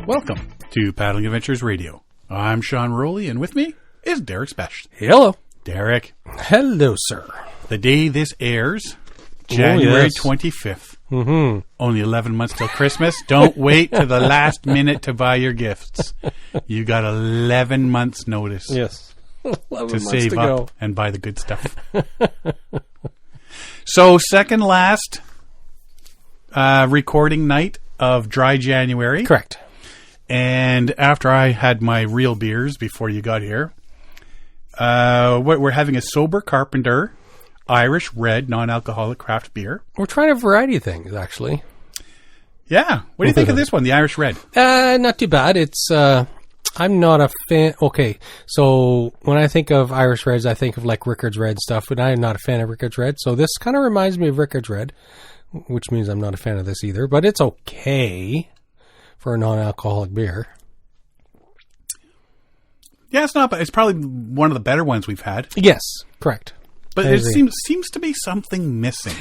Welcome to Paddling Adventures Radio. I'm Sean Rowley, and with me is Derek Spesh. Hello. Derek. Hello, sir. The day this airs, January 25th. Mm-hmm. Only 11 months till Christmas. Don't wait to the last minute to buy your gifts. You got 11 months notice. Yes. 11 to months save to up go. And buy the good stuff. So, second last recording night of dry January. Correct. And after I had my real beers before you got here, we're having a Sober Carpenter Irish Red non-alcoholic craft beer. We're trying a variety of things, actually. Yeah. What do you think of this one, the Irish Red? Not too bad. It's, I'm not a fan. Okay. So when I think of Irish Reds, I think of like Rickard's Red stuff, but I'm not a fan of Rickard's Red. So this kind of reminds me of Rickard's Red, which means I'm not a fan of this either, but it's okay for a non-alcoholic beer. Yeah, it's not bad. It's probably one of the better ones we've had. Yes, correct. But it seems to be something missing.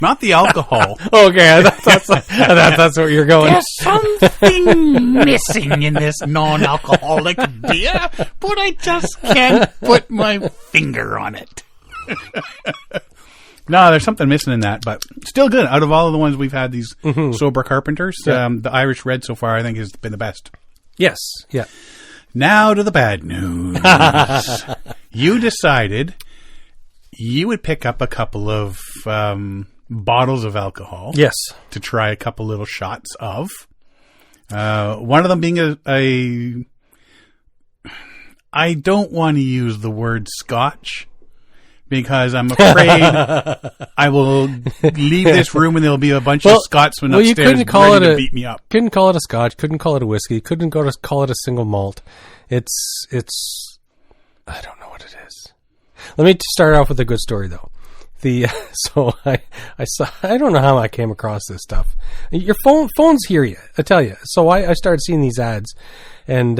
Not the alcohol. Okay, that's what you're going. There's something missing in this non-alcoholic beer, but I just can't put my finger on it. No, there's something missing in that, but still good. Out of all of the ones we've had, these Sober Carpenters, the Irish Red so far, I think, has been the best. Yes, yeah. Now to the bad news. You decided you would pick up a couple of bottles of alcohol. Yes. To try a couple little shots of. One of them being I don't want to use the word Scotch, because I'm afraid I will leave this room and there'll be a bunch of Scotsmen upstairs ready to beat me up. Couldn't call it a Scotch. Couldn't call it a whiskey. Couldn't call it a single malt. It's. I don't know what it is. Let me start off with a good story though. So I don't know how I came across this stuff. Your phones hear you. I tell you. So I started seeing these ads, and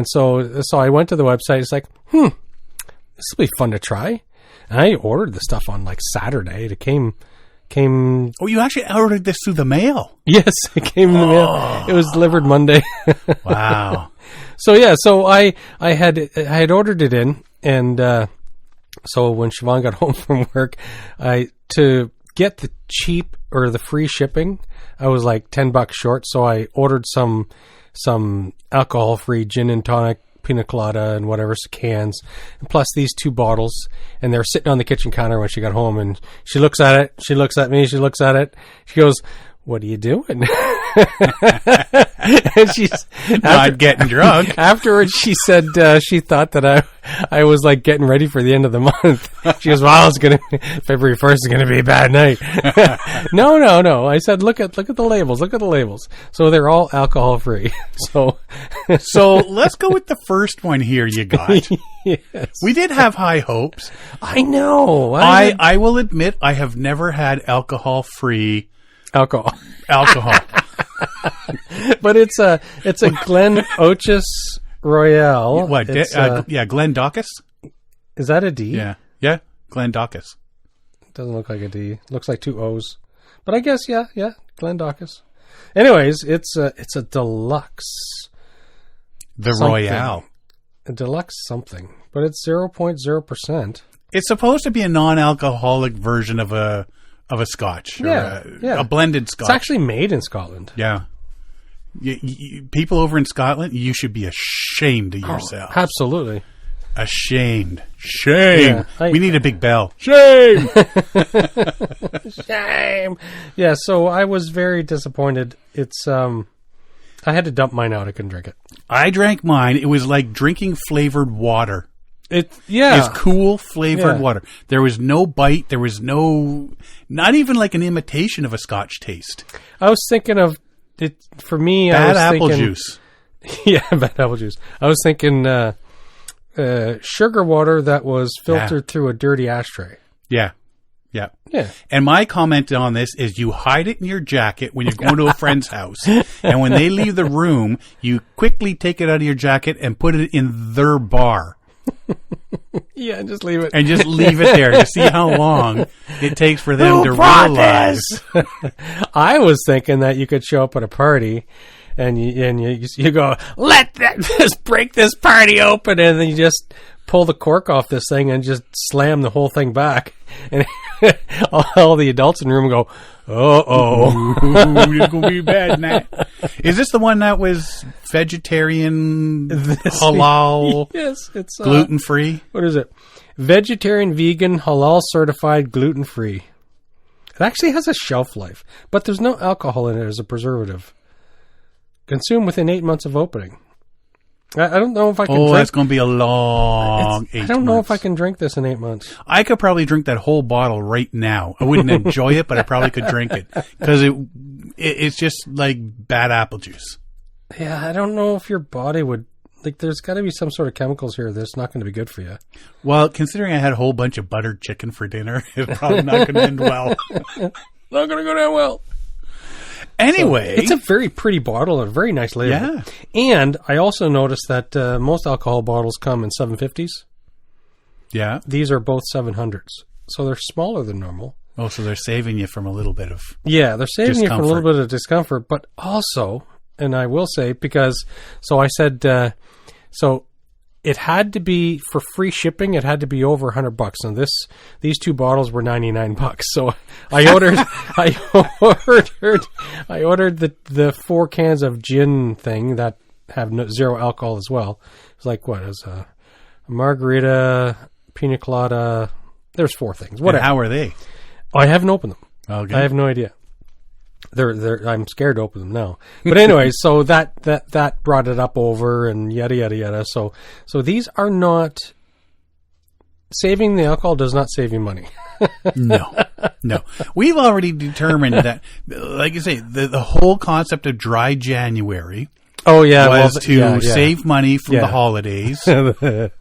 so I went to the website. It's like, this will be fun to try. And I ordered the stuff on like Saturday. It came. Oh, you actually ordered this through the mail? Yes, it came in the mail. It was delivered Monday. Wow. So yeah, I had ordered it in, and so when Siobhan got home from work, to get the cheap or the free shipping, I was like $10 short. So I ordered some alcohol-free gin and tonic, pina colada, and whatever cans, and plus these 2 bottles. And they're sitting on the kitchen counter when she got home, and she looks at it, she looks at me, she looks at it, she goes, "What are you doing?" And she's not getting drunk. Afterwards, she said she thought that I was like getting ready for the end of the month. She goes, "Well, February 1st is gonna be a bad night." No. I said, look at the labels. Look at the labels. So they're all alcohol free. So let's go with the first one here. You got. Yes. We did have high hopes. I know. I will admit I have never had alcohol free alcohol. But it's a Glen Otis Royale. What? Glen Dawkins? Is that a D? Yeah. Glen Dawkins. Doesn't look like a D. It looks like 2 O's. But I guess yeah, Glen Dawkins. Anyways, it's a deluxe. The something. Royale. A deluxe something, but it's 0.0%. It's supposed to be a non-alcoholic version of a Scotch, or a blended Scotch. It's actually made in Scotland. Yeah. People over in Scotland, you should be ashamed of yourselves. Absolutely. Ashamed. Shame. Yeah, we need a big bell. Shame. Shame. Yeah, so I was very disappointed. It's I had to dump mine out. I couldn't drink it. I drank mine. It was like drinking flavored water. It's cool flavored water. There was no bite. There was not even like an imitation of a Scotch taste. I was thinking of it for me. Bad apple juice. Yeah, bad apple juice. I was thinking sugar water that was filtered through a dirty ashtray. Yeah. And my comment on this is you hide it in your jacket when you're going to a friend's house. And when they leave the room, you quickly take it out of your jacket and put it in their bar. Yeah, and just leave it. And just leave it there to see how long it takes for them to realize. I was thinking that you could show up at a party and you go, just break this party open, and then you just pull the cork off this thing and just slam the whole thing back, and all the adults in the room go, "Uh-oh, it's gonna be bad now." Is this the one that was vegetarian, halal? Yes, it's gluten free. What is it? Vegetarian, vegan, halal certified, gluten free. It actually has a shelf life, but there's no alcohol in it as a preservative. Consume within 8 months of opening. I don't know if I can drink. That's going to be a long 8 months. I don't know if I can drink this in 8 months. I could probably drink that whole bottle right now. I wouldn't enjoy it, but I probably could drink it. Because it's just like bad apple juice. Yeah, I don't know if your body would... Like, there's got to be some sort of chemicals here that's not going to be good for you. Well, considering I had a whole bunch of buttered chicken for dinner, it's probably not going to end well. Not going to go down well. Anyway. So, it's a very pretty bottle and a very nice label. Yeah. And I also noticed that most alcohol bottles come in 750s. Yeah. These are both 700s. So they're smaller than normal. Oh, so they're saving you from a little bit of they're saving you from a little discomfort. bit of discomfort. But also, and I will say, because, so I said, so it had to be, for free shipping, it had to be over $100. And these two bottles were $99. So I ordered, I ordered the 4 cans of gin thing that have zero alcohol as well. It's like, what is a margarita, pina colada? There's 4 things. Whatever. And how are they? I haven't opened them. Okay. I have no idea. I'm scared to open them now. But anyway, so that brought it up over and yada yada yada. So these are not saving the alcohol. Does not save you money. No. We've already determined that, like you say, the whole concept of dry January. Oh yeah, was to save money from the holidays,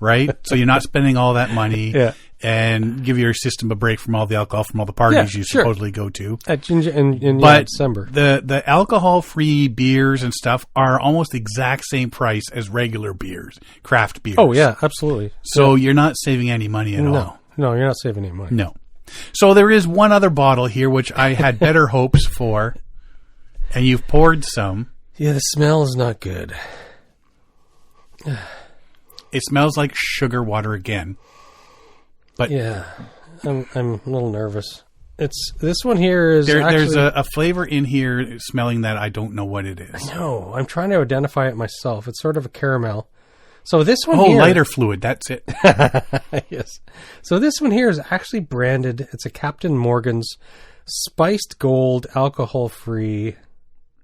right? So you're not spending all that money. Yeah. And give your system a break from all the alcohol from all the parties you supposedly go to. But December. The alcohol-free beers and stuff are almost the exact same price as regular beers, craft beers. Oh, yeah, absolutely. So you're not saving any money at all. No, you're not saving any money. No. So there is one other bottle here, which I had better hopes for, and you've poured some. Yeah, the smell is not good. It smells like sugar water again. But yeah, I'm a little nervous. This one here is there's a flavor in here smelling that I don't know what it is. No, I'm trying to identify it myself. It's sort of a caramel. So this one here... lighter fluid, that's it. Yes. So this one here is actually branded. It's a Captain Morgan's Spiced Gold Alcohol-Free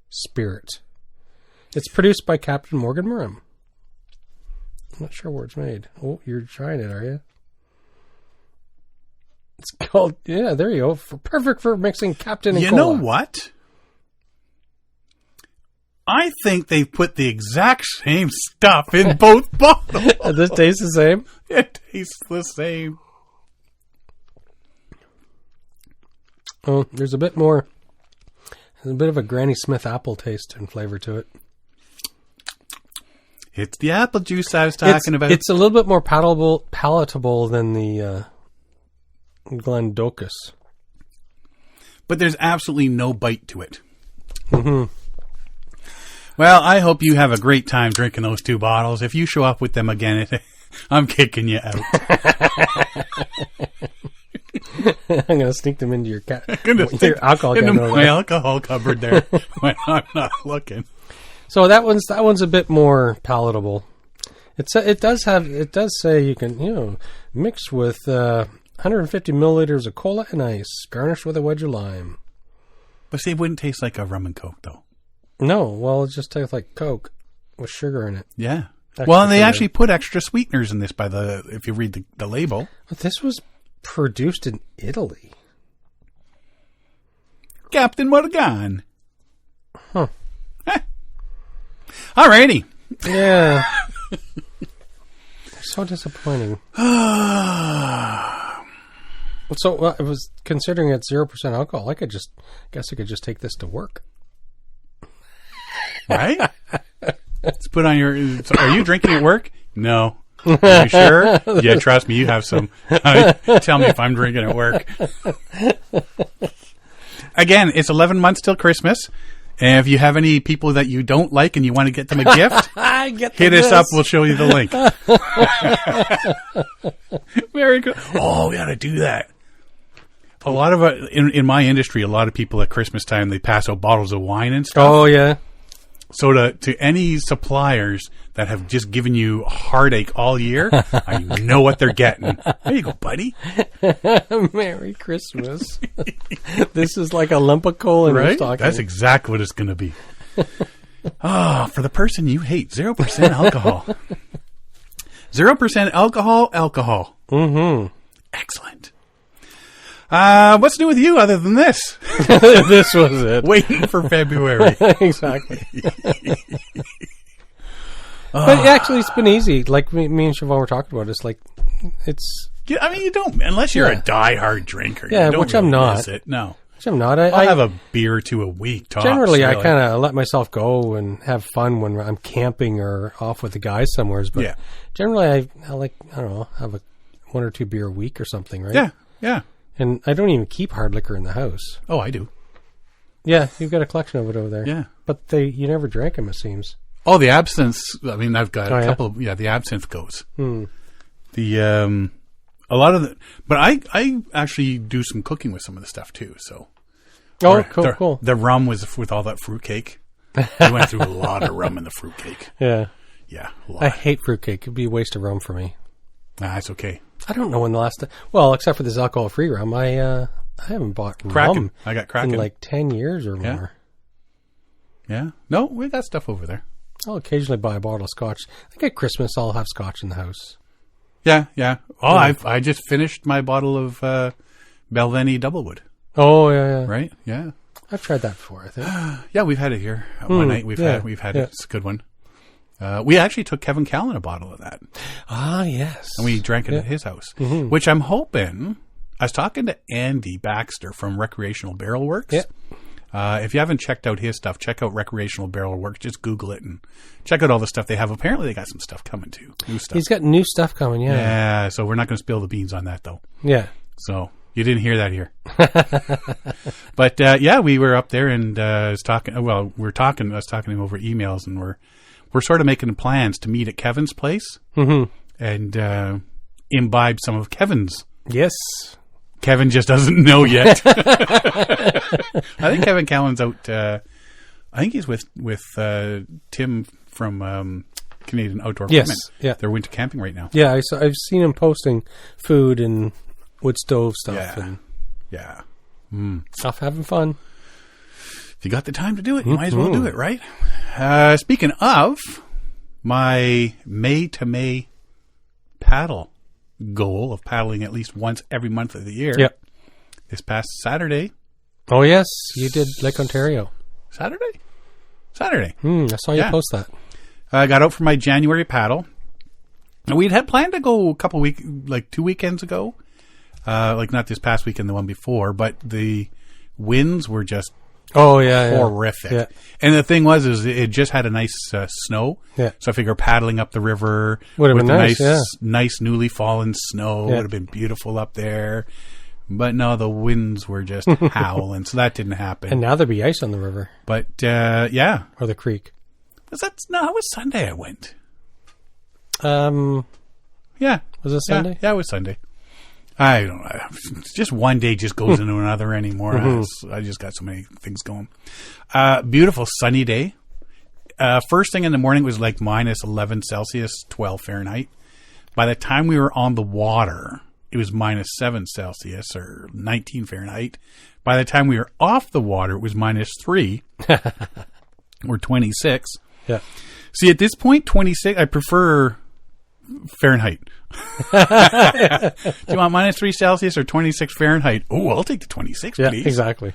Spirit. It's produced by Captain Morgan Marim. I'm not sure where it's made. Oh, you're trying it, are you? It's called, there you go. Perfect for mixing Captain and Cola. You know what? I think they put the exact same stuff in both bottles. Does this taste the same? It tastes the same. Oh, there's a bit more. There's a bit of a Granny Smith apple taste and flavor to it. It's the apple juice I was talking about. It's a little bit more palatable than the Glendocus. But there's absolutely no bite to it. Mm-hmm. Well, I hope you have a great time drinking those 2 bottles. If you show up with them again, I'm kicking you out. I'm going to sneak them into your alcohol into my alcohol cupboard there when I'm not looking. So that one's a bit more palatable. It does say you can mix with 150 milliliters of cola and ice, garnished with a wedge of lime. But see, it wouldn't taste like a rum and Coke, though. No, well, it just tastes like Coke with sugar in it. Yeah. Well, and they actually put extra sweeteners in this if you read the label. But this was produced in Italy. Captain Morgan. Huh. Alrighty. Yeah. So disappointing. So I was considering it's 0% alcohol. I could just take this to work. Right? Let's put on your... Are you drinking at work? No. Are you sure? Yeah, trust me, you have some. Tell me if I'm drinking at work. Again, it's 11 months till Christmas. And if you have any people that you don't like and you want to get them a gift, hit us up. We'll show you the link. Very good. Oh, we got to do that. A lot of in my industry, a lot of people at Christmas time, they pass out bottles of wine and stuff. Oh, yeah. So to any suppliers that have just given you a heartache all year, I know what they're getting. There you go, buddy. Merry Christmas. This is like a lump of coal in your stocking. That's exactly what it's going to be. For the person you hate, 0% alcohol. 0% alcohol. Mm-hmm. Excellent. What's new with you other than this? This was it. Waiting for February. Exactly. But actually, it's been easy. Like me and Siobhan were talking about, it's like, it's... I mean, you don't, unless you're a diehard drinker. Yeah, you don't which really I'm not. miss it. No. Which I'm not. I'll have a beer or two a week, tops. Generally, really. I kind of let myself go and have fun when I'm camping or off with the guys somewhere. But generally, I like, I don't know, have one or two beer a week or something, right? Yeah, yeah. And I don't even keep hard liquor in the house. Oh, I do. Yeah, you've got a collection of it over there. Yeah. But you never drank them, it seems. Oh, the absinthe. I mean, I've got a couple of, the absinthe goes. The, a lot of but I actually do some cooking with some of the stuff too, so. Oh, cool. The rum was with all that fruitcake. We went through a lot of rum in the fruitcake. Yeah. Yeah, a lot. I hate fruitcake. It'd be a waste of rum for me. Nah, it's okay. I don't know when the last time, well, except for this alcohol-free rum, I haven't bought rum. I got Kraken in like 10 years or more. Yeah. No, we got stuff over there. I'll occasionally buy a bottle of scotch. I think at Christmas I'll have scotch in the house. Yeah, yeah. Oh, I just finished my bottle of Belveni Doublewood. Oh, yeah. Right? Yeah. I've tried that before, I think. Yeah, we've had it here. One night we've had it. It's a good one. We actually took Kevin Callan a bottle of that. Ah, yes. And we drank it at his house, which I'm hoping. I was talking to Andy Baxter from Recreational Barrel Works. Yeah. If you haven't checked out his stuff, check out Recreational Barrel Works. Just Google it and check out all the stuff they have. Apparently, they got some stuff coming too. New stuff. He's got new stuff coming, yeah. Yeah, so we're not going to spill the beans on that, though. Yeah. So you didn't hear that here. But, we were up there and I was talking. Well, I was talking to him over emails, and we're sort of making plans to meet at Kevin's place and imbibe some of Kevin's. Yes. Kevin just doesn't know yet. I think Kevin Callan's out. I think he's with Tim from Canadian Outdoor Equipment. Yeah. They're winter camping right now. Yeah, I've seen him posting food and wood stove stuff. Yeah. Off having fun. If you got the time to do it, you might as well do it, right? Speaking of my May to May paddle goal of paddling at least once every month of the year. Yep. This past Saturday. Oh, yes. You did Lake Ontario. Saturday. I saw you post that. I got out for my January paddle. And we'd had planned to go a couple weeks, like 2 weekends ago. Like not this past weekend, the one before, but the winds were just horrific. Yeah. And the thing was, is it just had a nice snow. Yeah. So I figure paddling up the river would have with been the nice newly fallen snow would have been beautiful up there. But no, the winds were just howling, so that didn't happen. And now there'd be ice on the river. But or the creek. It was Sunday I went. Yeah. Was it Sunday? Yeah, it was Sunday. I don't know. Just one day just goes into another anymore. I just got so many things going. Beautiful sunny day. First thing in the morning was like minus 11 Celsius, 12 Fahrenheit. By the time we were on the water, it was minus 7 Celsius or 19 Fahrenheit. By the time we were off the water, it was minus 3 or 26. Yeah. See, at this point, 26, I prefer Fahrenheit. Do you want minus 3 Celsius or 26 Fahrenheit? Oh, I'll take the 26, please. Yeah, exactly.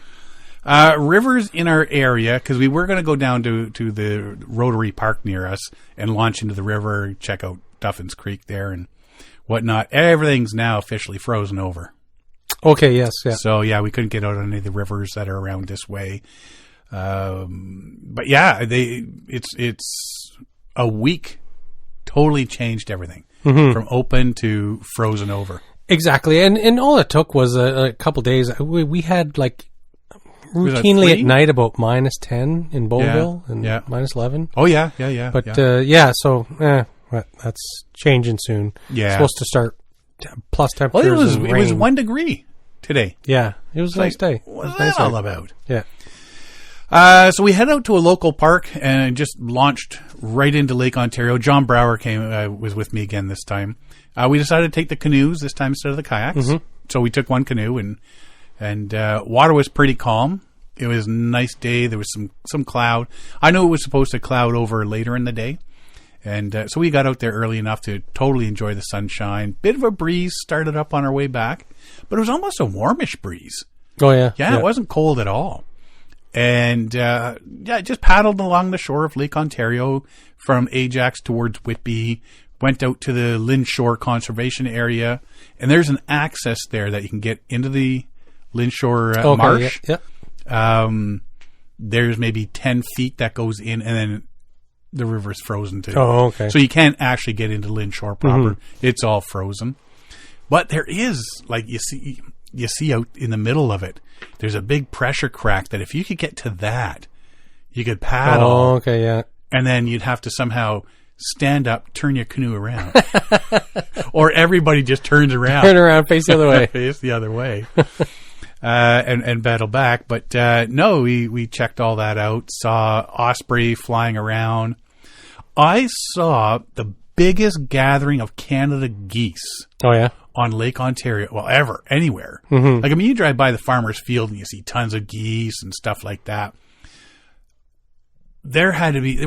Rivers in our area, because we were going to go down to the Rotary Park near us and launch into the river, check out Duffin's Creek there and whatnot. Everything's now officially frozen over. Okay, yes, yeah. So, we couldn't get out on any of the rivers that are around this way. But yeah, it's a week totally changed everything from open to frozen over. Exactly. And all it took was a couple days. We had like routinely at night about -10 in Bowville and -11. Oh, yeah. But, that's changing soon. Yeah. It's supposed to start plus temperatures. Well, it was 1 degree today. Yeah. It was a nice day. What's that all about? Yeah. So we head out to a local park and just launched right into Lake Ontario. John Brower was with me again this time. We decided to take the canoes this time instead of the kayaks. Mm-hmm. So we took one canoe and water was pretty calm. It was a nice day. There was some cloud. I knew it was supposed to cloud over later in the day. And so we got out there early enough to totally enjoy the sunshine. Bit of a breeze started up on our way back, but it was almost a warmish breeze. Oh, yeah. Yeah, it wasn't cold at all. And, just paddled along the shore of Lake Ontario from Ajax towards Whitby, went out to the Lynn Shore Conservation Area, and there's an access there that you can get into the Lynn Shore marsh. Yeah. There's maybe 10 feet that goes in, and then the river's frozen too. Oh, okay. So you can't actually get into Lynn Shore proper. Mm-hmm. It's all frozen. But there is, like you see out in the middle of it, there's a big pressure crack that if you could get to that, you could paddle. Oh, okay, yeah. And then you'd have to somehow stand up, turn your canoe around. Or everybody just turns around. Turn around, face the other way. Face the other way. And battle back. But no, we checked all that out, saw osprey flying around. I saw the biggest gathering of Canada geese. Oh, yeah? On Lake Ontario, well, anywhere. Mm-hmm. Like, I mean, you drive by the farmer's field and you see tons of geese and stuff like that. There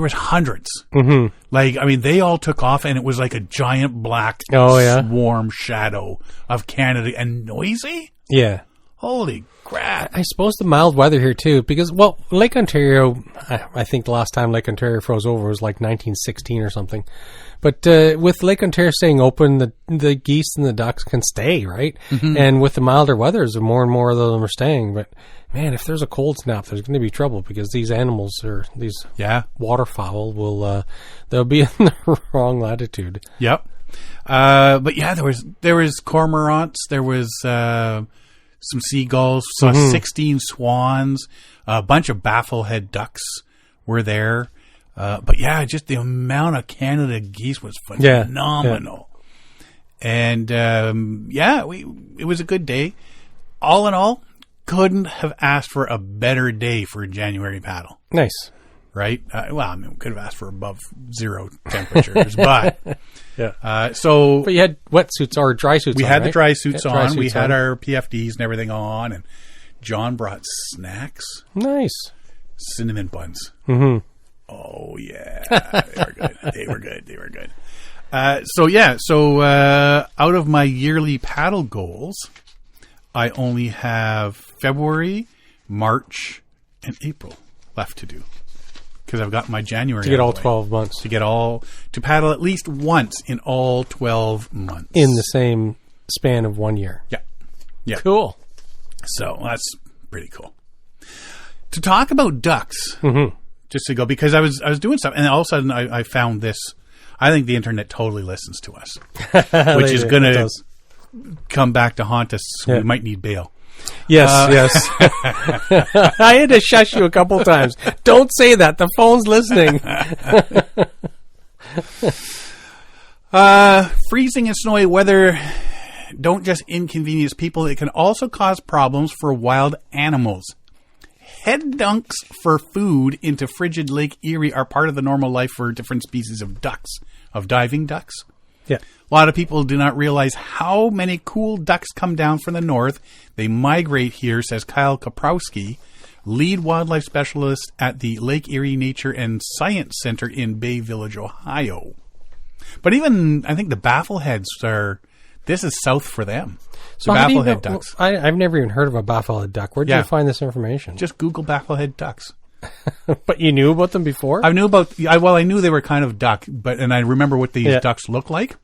was hundreds. Mm-hmm. Like, I mean, they all took off and it was like a giant black swarm shadow of Canada and noisy. Yeah. Holy crap. I suppose the mild weather here too, because, well, Lake Ontario, I think the last time Lake Ontario froze over was like 1916 or something. But with Lake Ontario staying open, the geese and the ducks can stay, right? Mm-hmm. And with the milder weather, more and more of them are staying. But, man, if there's a cold snap, there's going to be trouble because these animals or these waterfowl they'll be in the wrong latitude. Yep. But yeah, there was cormorants, there was some seagulls, saw 16 swans, a bunch of bafflehead ducks were there. But yeah, just the amount of Canada geese was phenomenal. Yeah. And it was a good day. All in all, couldn't have asked for a better day for a January paddle. Nice. Right? We could have asked for above zero temperatures, but yeah. But you had wetsuits or dry suits. We on, had right? the dry suits on. We had our PFDs and everything on, and John brought snacks. Nice. Cinnamon buns. Mm-hmm. Oh yeah, they were good. They were good. So out of my yearly paddle goals, I only have February, March, and April left to do. Because I've got my January to get all 12 months. To paddle at least once in all 12 months. In the same span of 1 year. Yeah. Yeah. Cool. So that's pretty cool. To talk about ducks, just to go, because I was doing stuff, and all of a sudden I found this. I think the internet totally listens to us, which is going to come back to haunt us. So we might need bail. Yes. I had to shush you a couple times. Don't say that. The phone's listening. Freezing and snowy weather don't just inconvenience people. It can also cause problems for wild animals. Head dunks for food into frigid Lake Erie are part of the normal life for different species of ducks, of diving ducks. Yeah. A lot of people do not realize how many cool ducks come down from the north. They migrate here, says Kyle Kaprowski, lead wildlife specialist at the Lake Erie Nature and Science Center in Bay Village, Ohio. But even, I think the baffleheads this is south for them. So bafflehead ducks. I've never even heard of a bafflehead duck. Where did you find this information? Just Google bafflehead ducks. But you knew about them before? I knew they were kind of duck, and I remember what these ducks look like.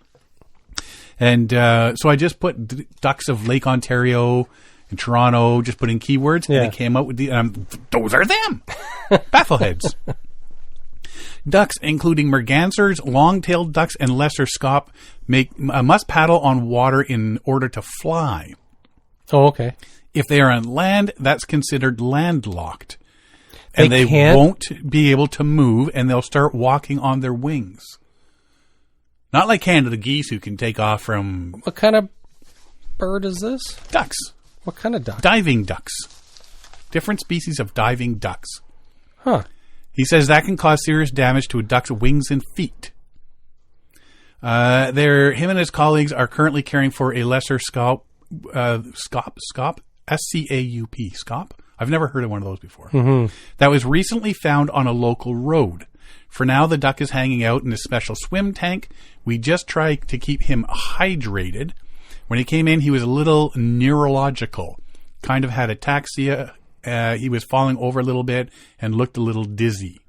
And so I just put ducks of Lake Ontario and Toronto, just put in keywords, and they came out with those are them! Baffleheads. Ducks, including mergansers, long-tailed ducks, and lesser scaup, must paddle on water in order to fly. Oh, okay. If they are on land, that's considered landlocked. And they can't? won't be able to move, and they'll start walking on their wings. Not like Canada geese who can take off from... What kind of bird is this? Ducks. What kind of duck? Diving ducks. Different species of diving ducks. Huh. He says that can cause serious damage to a duck's wings and feet. Him and his colleagues are currently caring for a lesser scaup. Scaup? S-C-A-U-P. Scaup? I've never heard of one of those before. Mm-hmm. That was recently found on a local road. For now, the duck is hanging out in a special swim tank. We just try to keep him hydrated. When he came in, he was a little neurological. Kind of had ataxia. He was falling over a little bit and looked a little dizzy.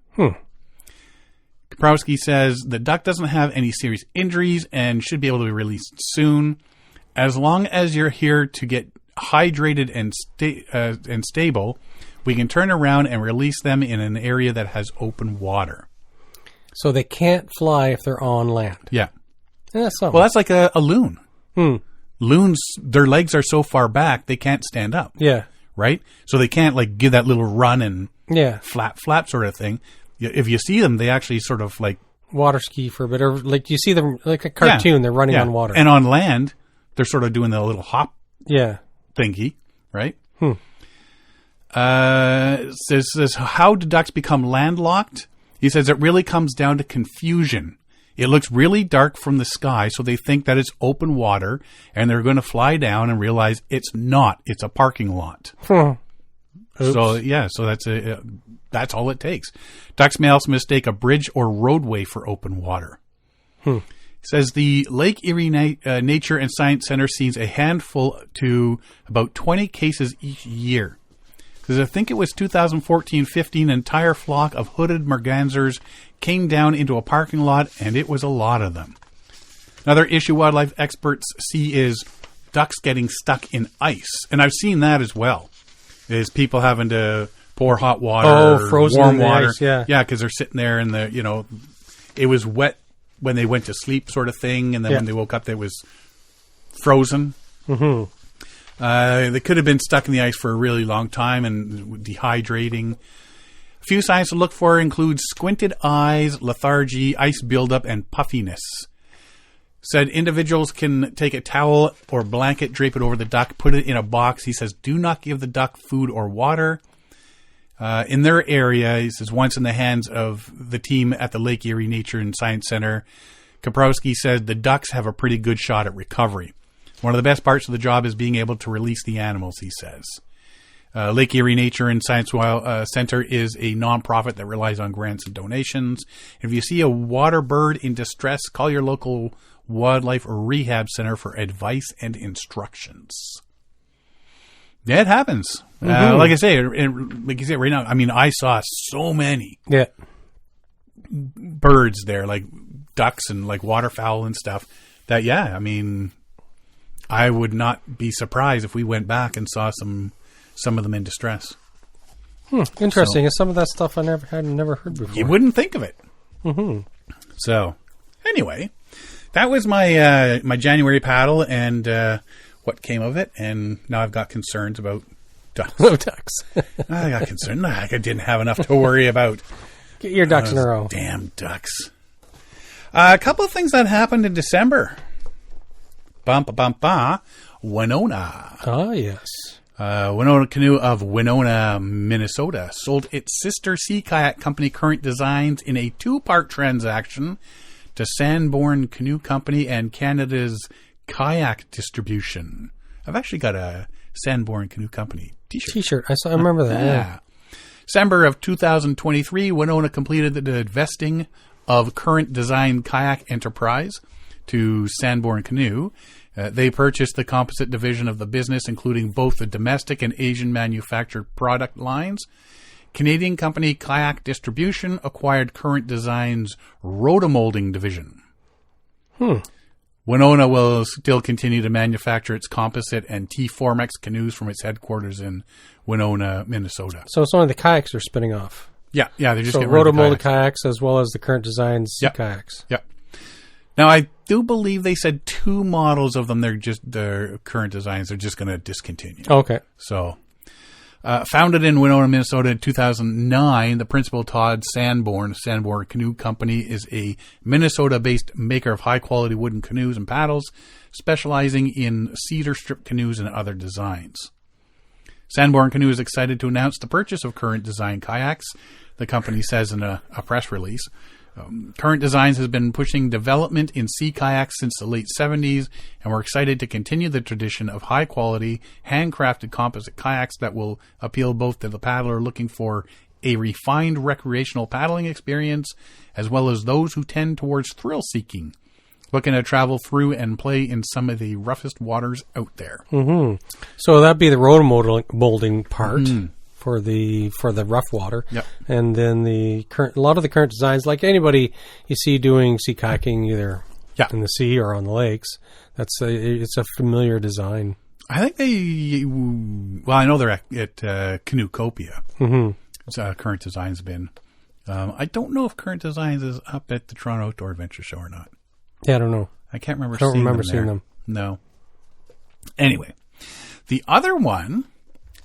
Kaprowski says the duck doesn't have any serious injuries and should be able to be released soon. As long as you're here to get hydrated and stable, we can turn around and release them in an area that has open water. So they can't fly if they're on land. Yeah. That's something. Well, that's like a loon. Loons, their legs are so far back, they can't stand up. Yeah. Right? So they can't like give that little run and flap sort of thing. If you see them, they actually sort of like... Water ski for a bit. Or like you see them like a cartoon, they're running on water. And on land, they're sort of doing the little hop thingy, right? Says, how do ducks become landlocked? He says it really comes down to confusion. It looks really dark from the sky, so they think that it's open water, and they're going to fly down and realize it's not. It's a parking lot. So that's all it takes. Ducks may also mistake a bridge or roadway for open water. Says the Lake Erie Nature and Science Center sees a handful to about 20 cases each year. Says I think it was 2014-15, an entire flock of hooded mergansers came down into a parking lot, and it was a lot of them. Another issue wildlife experts see is ducks getting stuck in ice. And I've seen that as well. Is people having to pour hot water, frozen warm water. Ice, yeah, because they're sitting there and it was wet when they went to sleep sort of thing, and then when they woke up, it was frozen. They could have been stuck in the ice for a really long time and dehydrating. A few signs to look for include squinted eyes, lethargy, ice buildup, and puffiness. Said individuals can take a towel or blanket, drape it over the duck, put it in a box. He says, do not give the duck food or water. In their area, he says, once in the hands of the team at the Lake Erie Nature and Science Center, Kaprowski said the ducks have a pretty good shot at recovery. One of the best parts of the job is being able to release the animals, he says. Lake Erie Nature and Science Center is a nonprofit that relies on grants and donations. If you see a water bird in distress, call your local wildlife or rehab center for advice and instructions. Yeah, it happens. Like I say, like you say right now, I mean, I saw so many birds there, like ducks and like waterfowl and stuff, that, I mean, I would not be surprised if we went back and saw some of them in distress. Interesting. So, some of that stuff I had never heard before. You wouldn't think of it. So, anyway, that was my my January paddle and what came of it. And now I've got concerns about ducks. I got concerned. I didn't have enough to worry about. Get your ducks in a row. Damn ducks. A couple of things that happened in December. Winona. Ah, yes. Winona Canoe of Winona, Minnesota sold its sister sea kayak company Current Designs in a two-part transaction to Sanborn Canoe Company and Canada's Kayak Distribution. I've actually got a Sanborn Canoe Company t-shirt. I remember that. Yeah. December of 2023, Winona completed the vesting of Current Design Kayak Enterprise to Sanborn Canoe. They purchased the composite division of the business, including both the domestic and Asian manufactured product lines. Canadian company Kayak Distribution acquired Current Design's rotomolding division. Winona will still continue to manufacture its composite and T-Formex canoes from its headquarters in Winona, Minnesota. So it's only the kayaks they're spinning off. Yeah, they just get rotomolded kayaks as well as the Current Designs kayaks. Yep. Now, I do believe they said 2 models of them. Their current designs are just going to discontinue. Okay. So, founded in Winona, Minnesota in 2009, the principal Todd Sanborn Canoe Company is a Minnesota-based maker of high-quality wooden canoes and paddles, specializing in cedar strip canoes and other designs. Sanborn Canoe is excited to announce the purchase of Current Design kayaks, the company says in a press release. Current Designs has been pushing development in sea kayaks since the late 70s, and we're excited to continue the tradition of high-quality, handcrafted composite kayaks that will appeal both to the paddler looking for a refined recreational paddling experience, as well as those who tend towards thrill-seeking, looking to travel through and play in some of the roughest waters out there. Mm-hmm. So that'd be the road molding part. Mm-hmm. For the rough water, yep. And then a lot of the current designs, like anybody you see doing sea kayaking either in the sea or on the lakes, it's a familiar design. I think I know they're at Canoecopia. Mm-hmm. Current Designs been. I don't know if Current Designs is up at the Toronto Outdoor Adventure Show or not. Yeah, I don't know. I can't remember. I don't remember seeing them. No. Anyway, the other one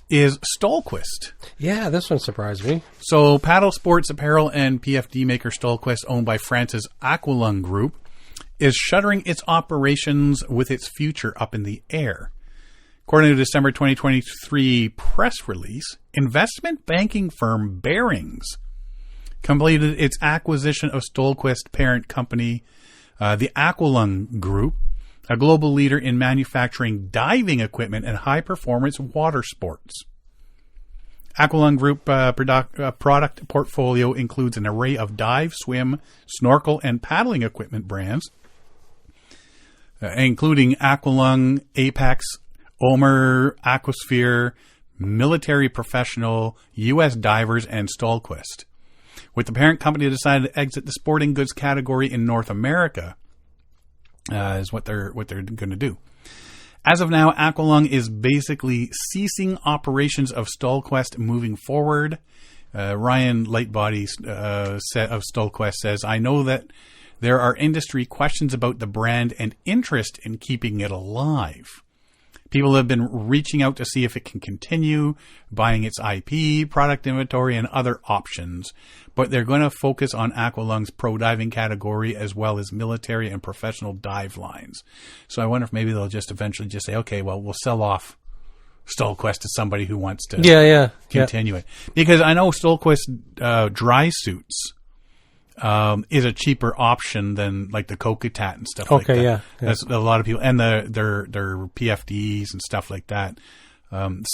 is Stohlquist. Yeah, this one surprised me. So, paddle sports apparel and PFD maker Stohlquist, owned by France's Aqualung Group, is shuttering its operations with its future up in the air. According to December 2023 press release, investment banking firm Barings completed its acquisition of Stohlquist parent company, the Aqualung Group, a global leader in manufacturing diving equipment and high-performance water sports. Aqualung Group product portfolio includes an array of dive, swim, snorkel, and paddling equipment brands, including Aqualung, Apex, Omer, Aquasphere, Military Professional, U.S. Divers, and Stohlquist. With the parent company decided to exit the sporting goods category in North America, is what they're going to do. As of now, Aqualung is basically ceasing operations of Stohlquist moving forward. Ryan Lightbody of Stohlquist says, "I know that there are industry questions about the brand and interest in keeping it alive. People have been reaching out to see if it can continue, buying its IP, product inventory, and other options. But they're going to focus on Aqualung's pro diving category as well as military and professional dive lines. So I wonder if maybe they'll just eventually just say, okay, well, we'll sell off Stohlquist to somebody who wants to continue it. Because I know Stohlquist dry suits is a cheaper option than like the Coquetat and stuff like that. Yeah. That's a lot of people, and their PFDs and stuff like that.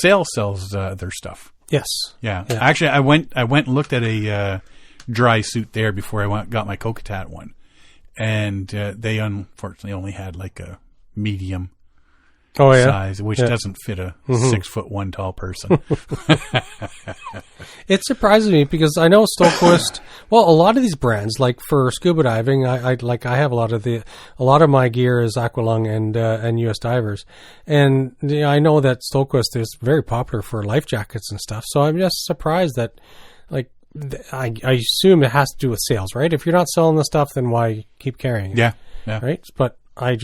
Sale sells their stuff. Yes. Yeah. Actually, I went and looked at a dry suit there before I got my Coquetat one, and they unfortunately only had like a medium size, which doesn't fit a 6'1" tall person. It surprises me because I know Stohlquist. Well, a lot of these brands, like for scuba diving, I have a lot of my gear is Aqualung and US Divers, and I know that Stohlquist is very popular for life jackets and stuff. So I'm just surprised that, like, I assume it has to do with sales, right? If you're not selling the stuff, then why keep carrying it? Yeah. Right. But I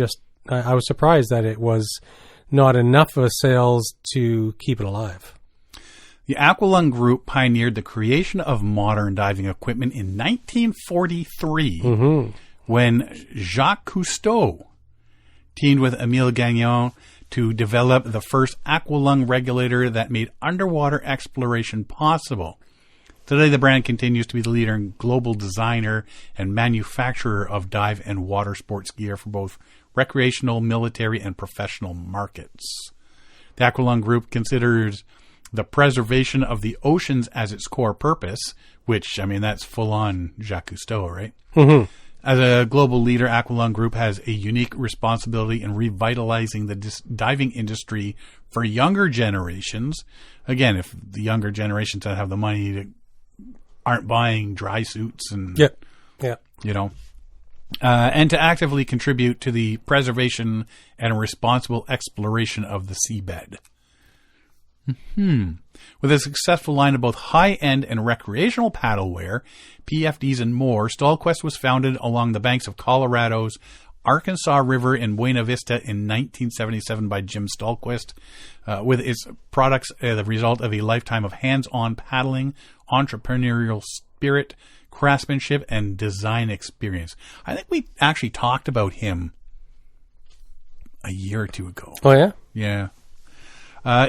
was surprised that it was not enough of a sales to keep it alive. The Aqualung Group pioneered the creation of modern diving equipment in 1943 when Jacques Cousteau teamed with Émile Gagnon to develop the first Aqualung regulator that made underwater exploration possible. Today, the brand continues to be the leader and global designer and manufacturer of dive and water sports gear for both recreational, military, and professional markets. The Aqualung Group considers the preservation of the oceans as its core purpose, which, I mean, that's full-on Jacques Cousteau, right? Mm-hmm. As a global leader, Aqualung Group has a unique responsibility in revitalizing the diving industry for younger generations. Again, if the younger generations that have the money aren't buying dry suits and, you know, and to actively contribute to the preservation and responsible exploration of the seabed. With a successful line of both high-end and recreational paddleware, PFDs, and more, Stohlquist was founded along the banks of Colorado's Arkansas River in Buena Vista in 1977 by Jim Stohlquist, with its products the result of a lifetime of hands-on paddling, entrepreneurial spirit, craftsmanship, and design experience. I think we actually talked about him a year or two ago. Oh, yeah? Yeah.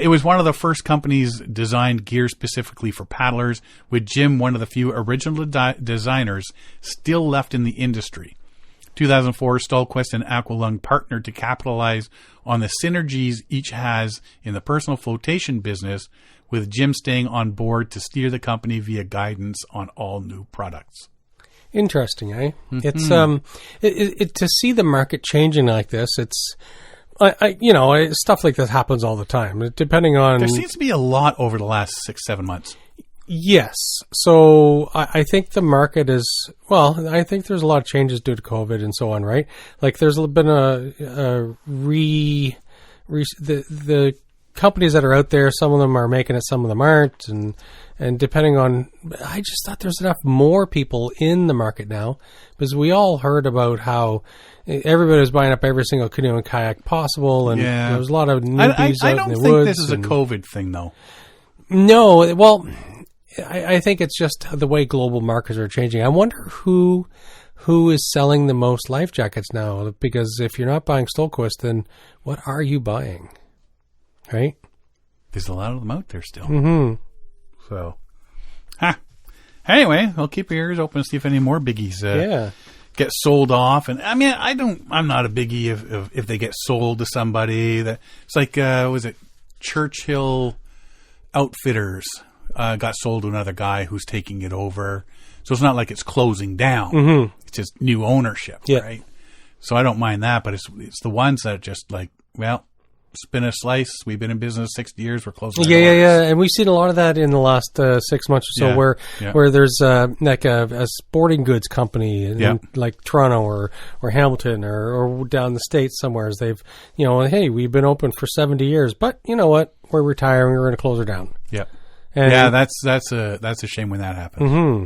It was one of the first companies designed gear specifically for paddlers, with Jim one of the few original designers still left in the industry. 2004, Stohlquist and Aqualung partnered to capitalize on the synergies each has in the personal flotation business, with Jim staying on board to steer the company via guidance on all new products. Interesting, eh? It's to see the market changing like this. It's stuff like this happens all the time. Depending on, there seems to be a lot over the last 6-7 months. Yes. So I think the market is, well, I think there's a lot of changes due to COVID and so on, right? Like there's been the companies that are out there, some of them are making it, some of them aren't. And depending on, I just thought there's enough more people in the market now, because we all heard about how everybody was buying up every single canoe and kayak possible. And there was a lot of newbies out in the woods. I don't think this is a COVID thing though. No, well, I think it's just the way global markets are changing. I wonder who is selling the most life jackets now, because if you're not buying Stohlquist, then what are you buying? Right? There's a lot of them out there still. Mm-hmm. So, anyway, I'll keep your ears open and see if any more biggies get sold off. And I mean, I'm not a biggie if they get sold to somebody. That it's like, was it Churchill Outfitters got sold to another guy who's taking it over. So it's not like it's closing down. Mm-hmm. It's just new ownership, right? So I don't mind that, but it's the ones that are just like, well, spin a slice. We've been in business 60 years. We're closing. Yeah. And we've seen a lot of that in the last 6 months or so, where there's like a sporting goods company in like Toronto or Hamilton or down the States somewhere. They've, hey, we've been open for 70 years, but you know what? We're retiring. We're going to close her down. Yeah. And that's a shame when that happens. Mm-hmm.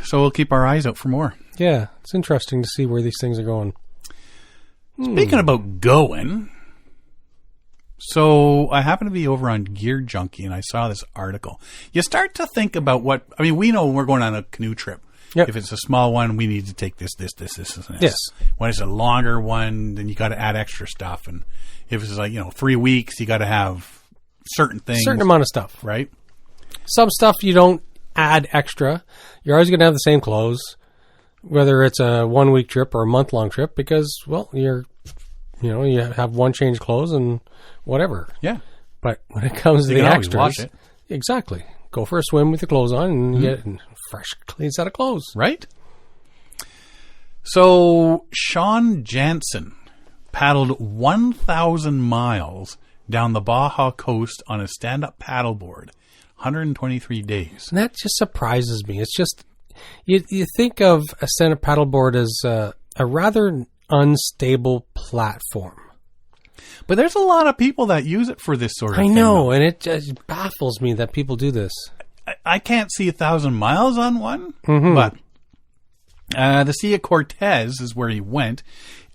So we'll keep our eyes out for more. Yeah. It's interesting to see where these things are going. Speaking about going, so I happen to be over on Gear Junkie and I saw this article. You start to think about we know when we're going on a canoe trip. Yep. If it's a small one, we need to take this, and this. Yes. When it's a longer one, then you got to add extra stuff. And if it's like, 3 weeks, you got to have certain things. Certain amount of stuff. Right? Some stuff you don't add extra. You're always going to have the same clothes, whether it's a 1 week trip or a month long trip, because, well, you have one change clothes and whatever. Yeah. But when it comes to the extras, exactly. Go for a swim with your clothes on and you get a fresh, clean set of clothes. Right? So, Sean Jansen paddled 1,000 miles down the Baja coast on a stand-up paddleboard, 123 days. And that just surprises me. It's just, you think of a stand-up paddleboard as a rather unstable platform. But there's a lot of people that use it for this sort of thing. I know, and it just baffles me that people do this. I can't see 1,000 miles on one, mm-hmm. but the Sea of Cortez is where he went,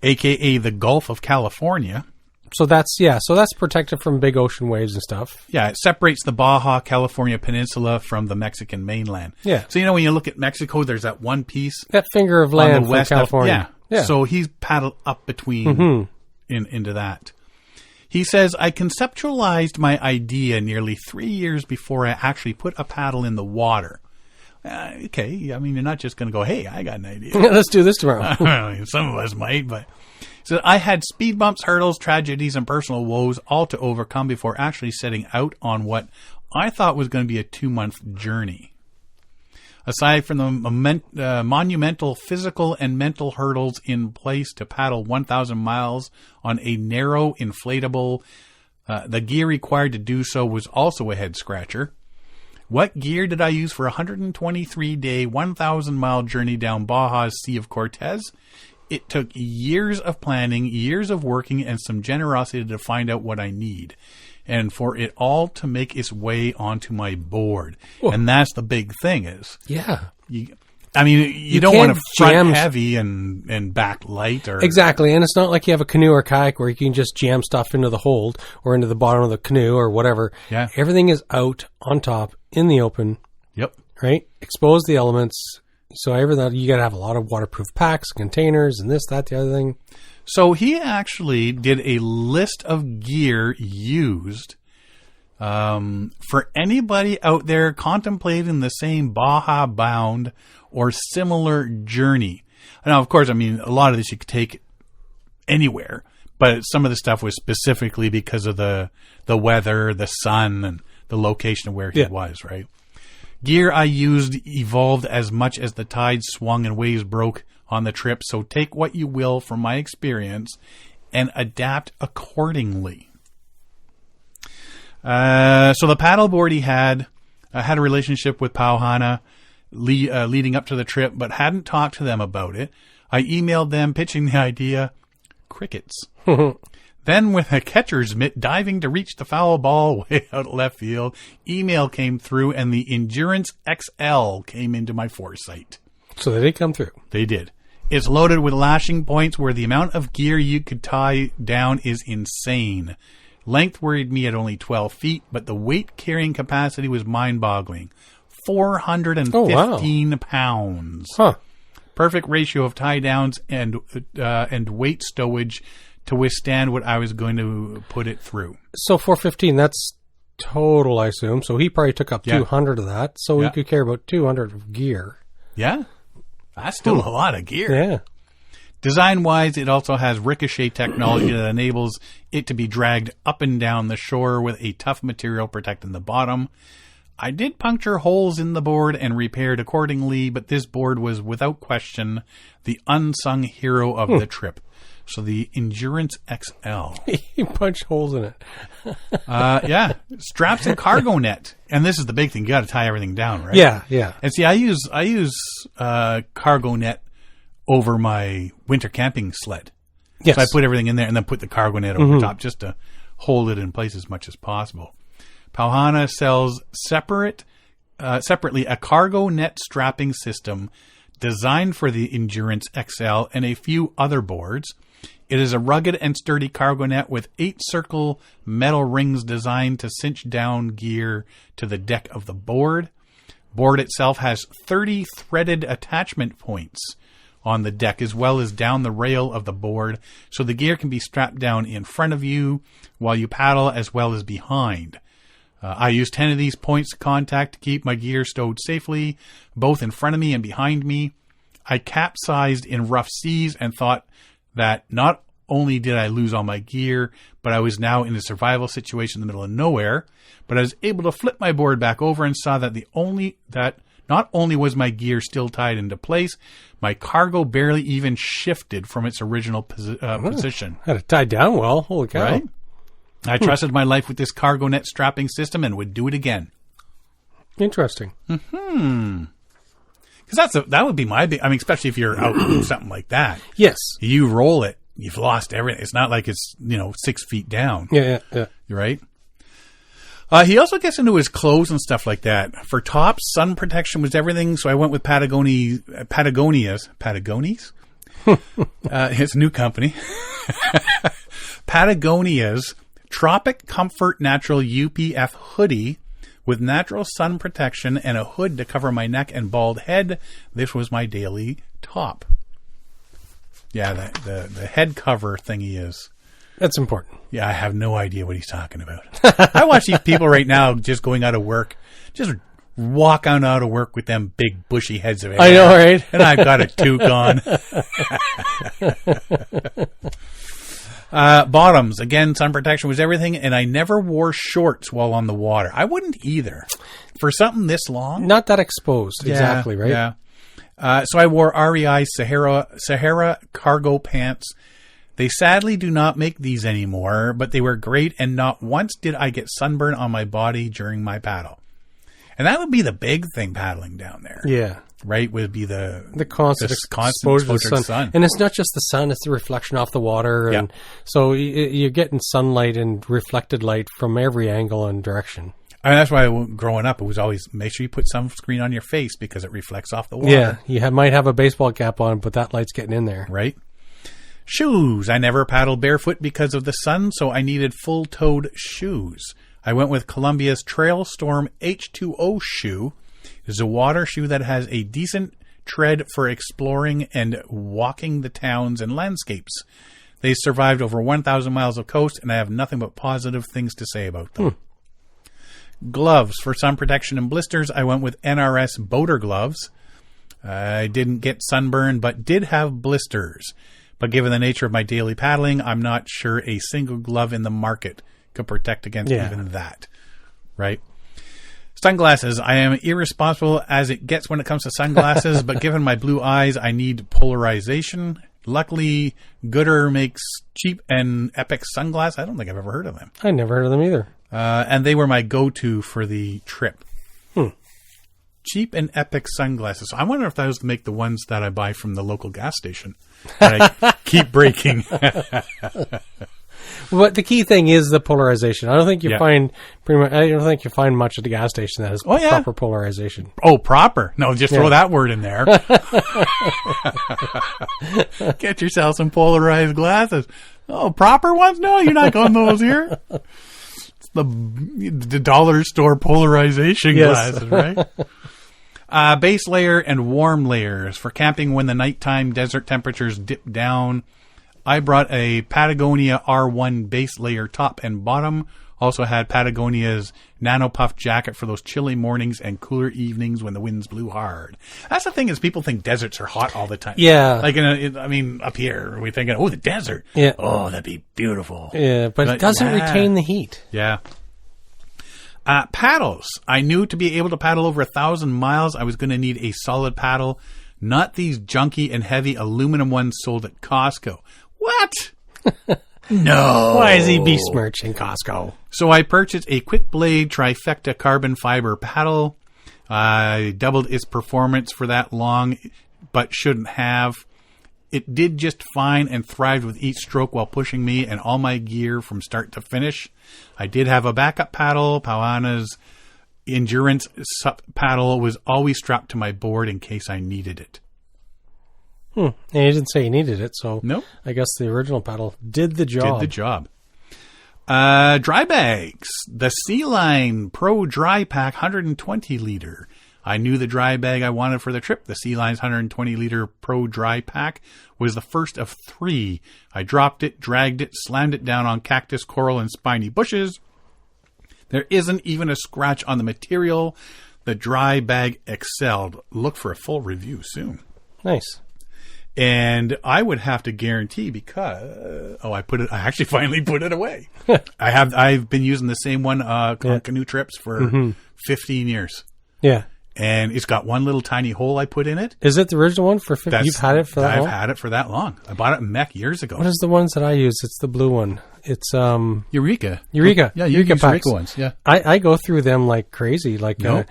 a.k.a. the Gulf of California. So that's protected from big ocean waves and stuff. Yeah, it separates the Baja California Peninsula from the Mexican mainland. Yeah. So, when you look at Mexico, there's that one piece. That finger of land on the west from California. Yeah. So he's paddled up between mm-hmm. into that. He says, I conceptualized my idea nearly 3 years before I actually put a paddle in the water. Okay, you're not just going to go, hey, I got an idea. Let's do this tomorrow. Some of us might, but... So I had speed bumps, hurdles, tragedies, and personal woes all to overcome before actually setting out on what I thought was going to be a 2-month journey. Aside from the monumental physical and mental hurdles in place to paddle 1,000 miles on a narrow, inflatable, the gear required to do so was also a head-scratcher. What gear did I use for a 123-day, 1,000-mile journey down Baja's Sea of Cortez? It took years of planning, years of working, and some generosity to find out what I need, and for it all to make its way onto my board. Whoa. And that's the big thing is, I mean, you don't want to front jam heavy and back light. Or exactly, and it's not like you have a canoe or kayak where you can just jam stuff into the hold or into the bottom of the canoe or whatever. Yeah. Everything is out on top in the open. Yep. Right? Expose the elements. So everything, you got to have a lot of waterproof packs, containers, and this, that, the other thing. So he actually did a list of gear used for anybody out there contemplating the same Baja Bound or similar journey. Now, of course, I mean, a lot of this you could take anywhere, but some of the stuff was specifically because of the weather, the sun, and the location of where he was, right? Gear I used evolved as much as the tide swung and waves broke on the trip, so take what you will from my experience and adapt accordingly. So the paddleboard he had a relationship with Pauhana leading up to the trip, but hadn't talked to them about it. I emailed them pitching the idea. Crickets. Then with a catcher's mitt diving to reach the foul ball way out left field, email came through and the Endurance XL came into my foresight. So they did come through. They did. It's loaded with lashing points where the amount of gear you could tie down is insane. Length worried me at only 12 feet, but the weight carrying capacity was mind-boggling. 415 pounds. Huh. Perfect ratio of tie downs and weight stowage to withstand what I was going to put it through. So 415, that's total, I assume. So he probably took up 200 of that. So he could carry about 200 of gear. Yeah. That's still a lot of gear. Yeah. Design-wise, it also has ricochet technology that enables it to be dragged up and down the shore with a tough material protecting the bottom. I did puncture holes in the board and repaired accordingly, but this board was without question the unsung hero of the trip. So the Endurance XL. He punched holes in it. Yeah. Straps and cargo net. And this is the big thing. You got to tie everything down, right? Yeah, yeah. And see, I use cargo net over my winter camping sled. Yes. So I put everything in there and then put the cargo net over top just to hold it in place as much as possible. Pauhana sells separately a cargo net strapping system designed for the Endurance XL and a few other boards. It is a rugged and sturdy cargo net with 8 circle metal rings designed to cinch down gear to the deck of the board. Board itself has 30 threaded attachment points on the deck as well as down the rail of the board, so the gear can be strapped down in front of you while you paddle as well as behind. I use 10 of these points of contact to keep my gear stowed safely, both in front of me and behind me. I capsized in rough seas and thought that not only did I lose all my gear, but I was now in a survival situation in the middle of nowhere. But I was able to flip my board back over and saw that not only was my gear still tied into place, my cargo barely even shifted from its original position. Had it tied down well. Holy cow. Right? I trusted my life with this cargo net strapping system and would do it again. Interesting. Because that would be my big... I mean, especially if you're out doing something like that. Yes. You roll it, you've lost everything. It's not like it's, 6 feet down. Yeah. Right? He also gets into his clothes and stuff like that. For tops, sun protection was everything, so I went with Patagonia's, his new company, Patagonia's Tropic Comfort Natural UPF hoodie with natural sun protection and a hood to cover my neck and bald head. This was my daily top. Yeah, the head cover thingy is... That's important. Yeah, I have no idea what he's talking about. I watch these people right now just going out of work, just walk out of work with them big bushy heads of hair. I know, right? And I've got a toque on. Bottoms, again, sun protection was everything, and I never wore shorts while on the water. I wouldn't either. For something this long. Not that exposed, exactly, right? Yeah. So I wore REI Sahara cargo pants. They sadly do not make these anymore, but they were great, and not once did I get sunburn on my body during my paddle. And that would be the big thing paddling down there. Yeah. Right? Would be the constant exposure to the sun. And it's not just the sun, it's the reflection off the water. And so you're getting sunlight and reflected light from every angle and direction. I mean, that's why growing up, it was always make sure you put sunscreen on your face because it reflects off the water. Yeah, you might have a baseball cap on, but that light's getting in there. Right? Shoes. I never paddled barefoot because of the sun, so I needed full-toed shoes. I went with Columbia's Trail Storm H2O shoe. It's a water shoe that has a decent tread for exploring and walking the towns and landscapes. They survived over 1,000 miles of coast, and I have nothing but positive things to say about them. Gloves. For sun protection and blisters, I went with NRS boater gloves. I didn't get sunburn, but did have blisters. But given the nature of my daily paddling, I'm not sure a single glove in the market could protect against even that. Right? Sunglasses. I am irresponsible as it gets when it comes to sunglasses, but given my blue eyes, I need polarization. Luckily, Gooder makes cheap and epic sunglasses. I don't think I've ever heard of them. I never heard of them either. And they were my go-to for the trip. Cheap and epic sunglasses. So I wonder if those make the ones that I buy from the local gas station that I keep breaking. But the key thing is the polarization. I don't think you find I don't think you find much at the gas station that has proper polarization. Oh, proper. No, just throw that word in there. Get yourself some polarized glasses. Oh, proper ones? No, you're not going those here. It's the dollar store polarization glasses, right? Base layer and warm layers. For camping when the nighttime desert temperatures dip down, I brought a Patagonia R1 base layer top and bottom. Also had Patagonia's Nano Puff jacket for those chilly mornings and cooler evenings when the winds blew hard. That's the thing is people think deserts are hot all the time. Yeah. Like, up here, we're thinking, oh, the desert. Yeah. Oh, that'd be beautiful. Yeah, but it doesn't retain the heat. Yeah. Paddles. I knew to be able to paddle over 1,000 miles, I was going to need a solid paddle, not these junky and heavy aluminum ones sold at Costco. What? No. Why is he besmirching Costco? So I purchased a quick blade trifecta carbon fiber paddle. I doubled its performance for that long, but shouldn't have. It did just fine and thrived with each stroke while pushing me and all my gear from start to finish. I did have a backup paddle. Pauana's endurance paddle was always strapped to my board in case I needed it. And he didn't say he needed it, so nope. I guess the original paddle did the job. Dry bags. The Sea Line Pro Dry Pack 120 liter. I knew the dry bag I wanted for the trip. The Sea Line's 120 liter Pro Dry Pack was the first of 3. I dropped it, dragged it, slammed it down on cactus, coral, and spiny bushes. There isn't even a scratch on the material. The dry bag excelled. Look for a full review soon. Nice. And I would have to guarantee because I actually finally put it away. I've been using the same one on canoe trips for 15 years. Yeah. And it's got one little tiny hole I put in it. Is it the original one for 50? You've had it for that long? I've had it for that long. I bought it in Mech years ago. What is the ones that I use? It's the blue one. It's Eureka. Yeah, Eureka packs. Eureka ones. Yeah. I go through them like crazy. Like nope.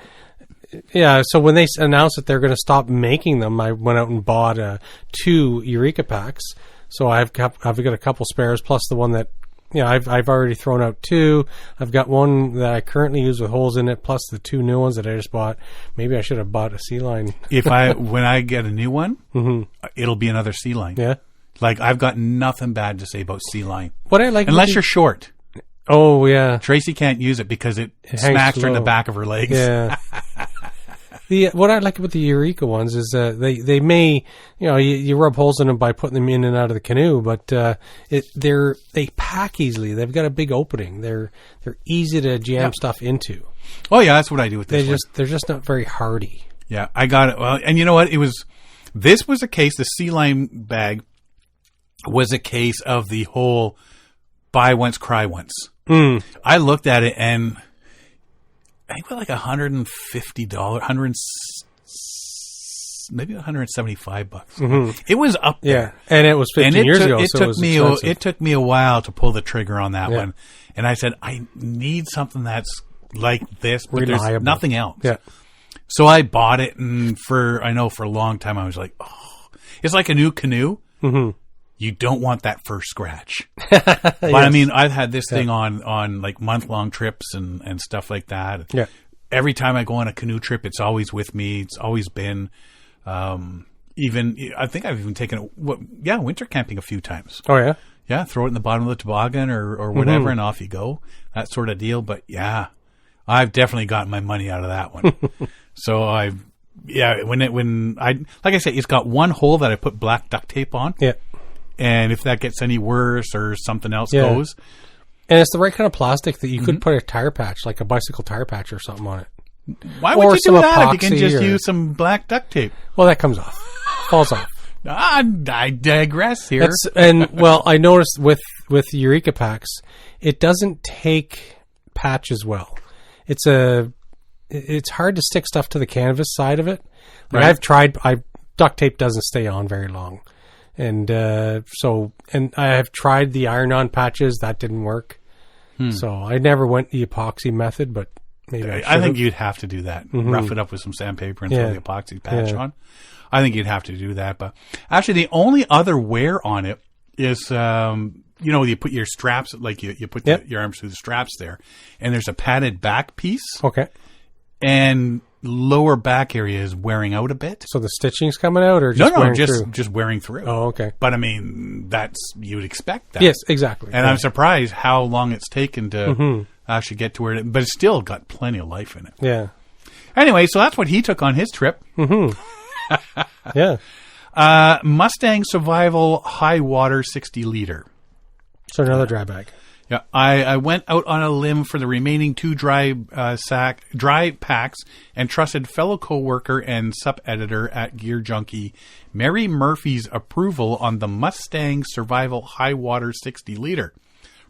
So when they announced that they're going to stop making them, I went out and bought 2 Eureka packs. So I've got a couple spares plus the one that I've already thrown out 2. I've got one that I currently use with holes in it plus the 2 new ones that I just bought. Maybe I should have bought a Sea Line. When I get a new one, it'll be another Sea Line. Yeah. Like I've got nothing bad to say about Sea Line. What I like unless you're short. Oh yeah. Tracy can't use it because it smacks her in the back of her legs. Yeah. What I like about the Eureka ones is they may you rub holes in them by putting them in and out of the canoe, but they pack easily. They've got a big opening. They're easy to jam stuff into. Oh yeah, that's what I do with this. They're just not very hardy. Yeah, I got it. Well, and you know what? This was a case. The Sea Line bag was a case of the whole buy once, cry once. I looked at it and I think like $150, maybe $175. It was up there. Yeah, and it was 15 years ago. It took me a while to pull the trigger on that one, and I said I need something that's like this, but there's nothing else. Yeah. So I bought it, and for a long time I was like, oh, it's like a new canoe. you don't want that first scratch. But yes. I mean, I've had this thing on like month-long trips and stuff like that. Yeah. Every time I go on a canoe trip, it's always with me. It's always been, even, I think I've even taken it, winter camping a few times. Oh, yeah? Yeah, throw it in the bottom of the toboggan or whatever, and off you go. That sort of deal. But yeah, I've definitely gotten my money out of that one. So when I like I said, it's got one hole that I put black duct tape on. Yeah. And if that gets any worse or something else goes. And it's the right kind of plastic that you could put a tire patch, like a bicycle tire patch or something on it. Why would you do that if you can just use some black duct tape? Well, that comes off. Falls off. I digress here. I noticed with Eureka packs, it doesn't take patches well. It's hard to stick stuff to the canvas side of it. Like I've tried, duct tape doesn't stay on very long. And I have tried the iron-on patches. That didn't work. So I never went the epoxy method, but maybe I think you'd have to do that. Rough it up with some sandpaper and throw the epoxy patch on. I think you'd have to do that. But actually, the only other wear on it is, you put your straps, like you put your arms through the straps there, and there's a padded back piece. Okay. And lower back area is wearing out a bit. So the stitching's coming out, or just just wearing through. Oh, okay. But I mean, you would expect that. Yes, exactly. And I'm surprised how long it's taken to actually get to where but it's still got plenty of life in it. Yeah. Anyway, so that's what he took on his trip. Yeah. Mustang Survival High Water 60 liter. So another dry bag. Yeah, I went out on a limb for the remaining 2 dry packs and trusted fellow coworker and sub-editor at Gear Junkie Mary Murphy's approval on the Mustang Survival High Water 60 liter.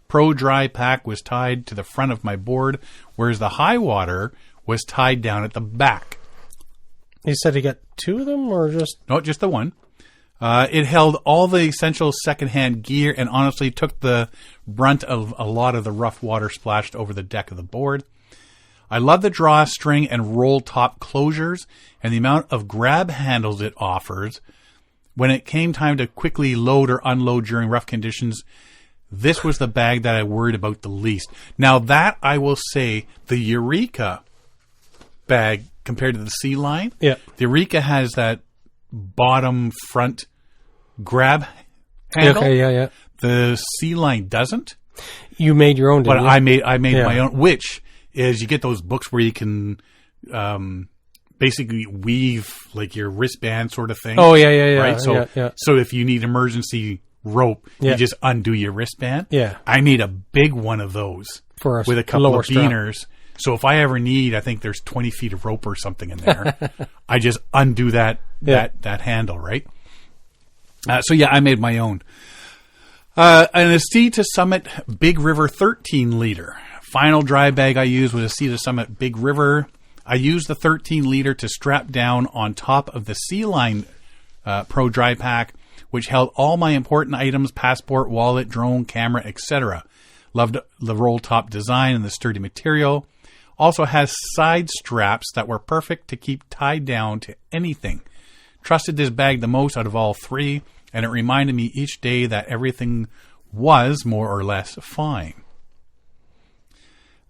Pro dry pack was tied to the front of my board, whereas the high water was tied down at the back. You said he got 2 of them, or just... No, just the one. It held all the essential secondhand gear and honestly took the brunt of a lot of the rough water splashed over the deck of the board. I love the drawstring and roll top closures and the amount of grab handles it offers. When it came time to quickly load or unload during rough conditions, this was the bag that I worried about the least. Now that I will say, the Eureka bag compared to the Sea Line, the Eureka has that bottom front grab handle. Okay, yeah. The Sea Line doesn't. You made your own, didn't you? I made my own, which is you get those books where you can basically weave like your wristband sort of thing. Oh, yeah. Right? So if you need emergency rope, you just undo your wristband. Yeah. I made a big one of those with a couple of beaners. So if I ever need, I think there's 20 feet of rope or something in there, I just undo that handle, right? I made my own. An Estea to Summit Big River 13 liter. Final dry bag I used was Estea to Summit Big River. I used the 13 liter to strap down on top of the Sea Line Pro dry pack, which held all my important items, passport, wallet, drone, camera, etc. Loved the roll top design and the sturdy material. Also has side straps that were perfect to keep tied down to anything. Trusted this bag the most out of all 3, and it reminded me each day that everything was more or less fine.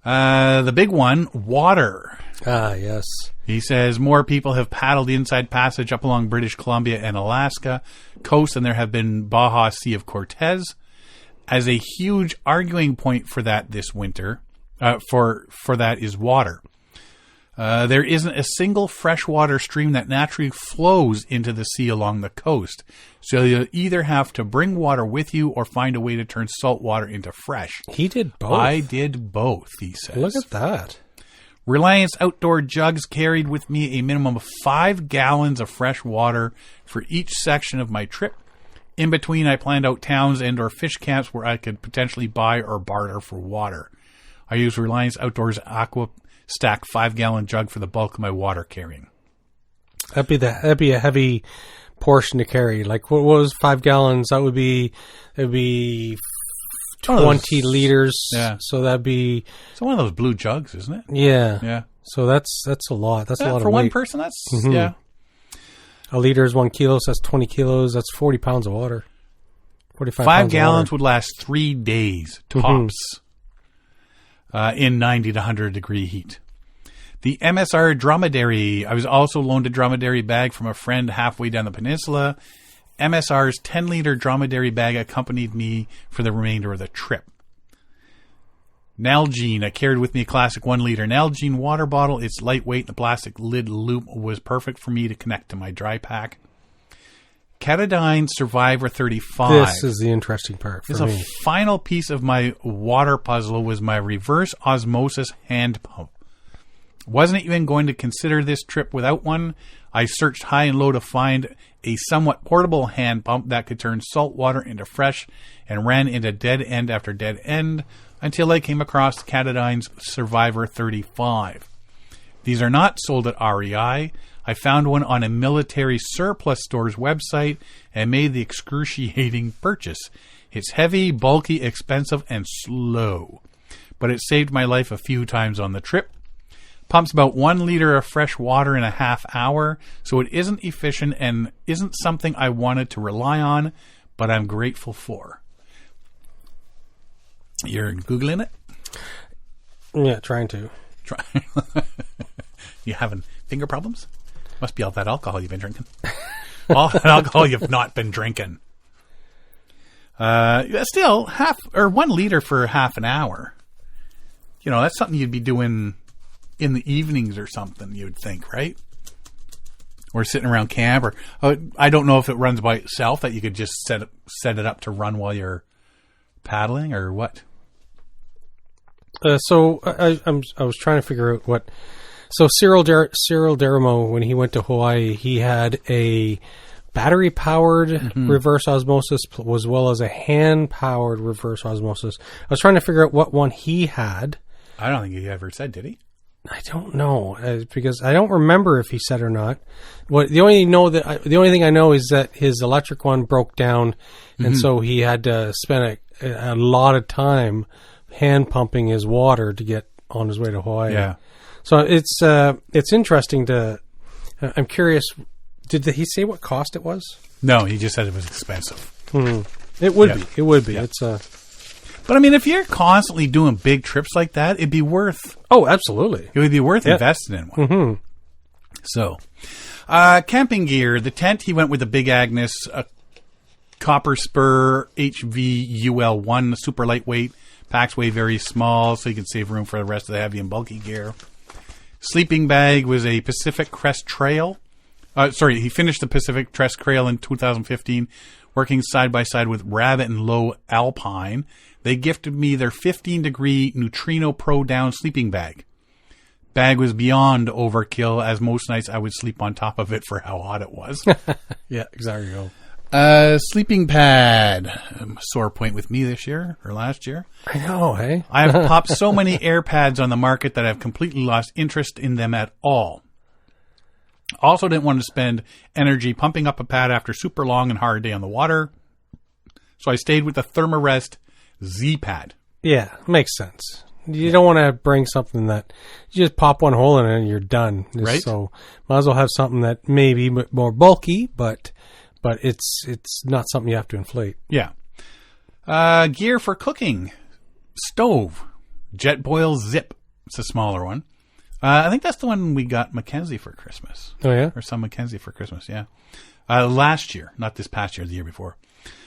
The big one, water. Ah, yes. He says more people have paddled the Inside Passage up along British Columbia and Alaska coast than there have been Baja Sea of Cortez. As a huge arguing point for that this winter, for that is water. There isn't a single freshwater stream that naturally flows into the sea along the coast. So you'll either have to bring water with you or find a way to turn salt water into fresh. He did both. I did both, he says. Look at that. Reliance Outdoor Jugs carried with me a minimum of 5 gallons of fresh water for each section of my trip. In between, I planned out towns and or fish camps where I could potentially buy or barter for water. I use Reliance Outdoors Aqua Stack 5-gallon jug for the bulk of my water carrying. That'd be a heavy portion to carry. Like what was 5 gallons? That would be 20 liters. Yeah. So that'd be. It's one of those blue jugs, isn't it? Yeah. Yeah. So that's a lot. That's a lot for of one weight. person. That's yeah. A liter is 1 kilo, so that's 20 kilos. That's 40 pounds of water. 45 5 pounds gallons of water. would last 3 days, tops, in 90 to 100 degree heat. The MSR Dromedary. I was also loaned a dromedary bag from a friend halfway down the peninsula. MSR's 10-liter dromedary bag accompanied me for the remainder of the trip. Nalgene. I carried with me a classic 1-liter Nalgene water bottle. It's lightweight. The plastic lid loop was perfect for me to connect to my dry pack. Katadyn Survivor 35. This is the interesting part for me. The final piece of my water puzzle was my reverse osmosis hand pump. Wasn't even going to consider this trip without one. I searched high and low to find a somewhat portable hand pump that could turn salt water into fresh and ran into dead end after dead end until I came across Katadyn's Survivor 35. These are not sold at REI. I found one on a military surplus store's website and made the excruciating purchase. It's heavy, bulky, expensive, and slow. But it saved my life a few times on the trip. Pumps about 1 liter of fresh water in a half hour, so it isn't efficient and isn't something I wanted to rely on, but I'm grateful for. You're Googling it? Yeah, trying to. You having finger problems? Must be all that alcohol you've been drinking. All that alcohol you've not been drinking. Still, 1 liter for half an hour. You know, that's something you'd be doing in the evenings or something, you'd think, right? Or sitting around camp, or I don't know if it runs by itself, that you could just set it up to run while you're paddling, or what? So I was trying to figure out what. So Cyril Derimo, when he went to Hawaii, he had a battery-powered reverse osmosis as well as a hand-powered reverse osmosis. I was trying to figure out what one he had. I don't think he ever said, did he? I don't know, because I don't remember if he said or not. The only thing I know is that his electric one broke down, and so he had to spend a lot of time hand pumping his water to get on his way to Hawaii. Yeah. So it's interesting to. I'm curious. Did he say what cost it was? No, he just said it was expensive. It would be. It would be. Yeah. It's But I mean, if you're constantly doing big trips like that, it'd be worth. Oh, absolutely. It would be worth investing in one. So, camping gear. The tent, he went with the Big Agnes, a Copper Spur HVUL1, super lightweight. Packs weigh very small, so you can save room for the rest of the heavy and bulky gear. Sleeping bag was a Pacific Crest Trail. He finished the Pacific Crest Trail in 2015, working side by side with Rabbit and Low Alpine. They gifted me their 15-degree Neutrino Pro Down sleeping bag. Bag was beyond overkill, as most nights I would sleep on top of it for how hot it was. Yeah, exactly. Sleeping pad. Sore point with me this year, or last year. I know, hey? I have popped so many air pads on the market that I've completely lost interest in them at all. Also didn't want to spend energy pumping up a pad after super long and hard day on the water. So I stayed with the Thermarest Z-Pad. Yeah, makes sense. You don't want to bring something that you just pop one hole in it and you're done. Right. So might as well have something that may be more bulky, but it's not something you have to inflate. Yeah. Gear for cooking. Stove. Jetboil Zip. It's a smaller one. I think that's the one we got Mackenzie for Christmas. Oh, yeah? Or some Mackenzie for Christmas, yeah. Last year. Not this past year, the year before.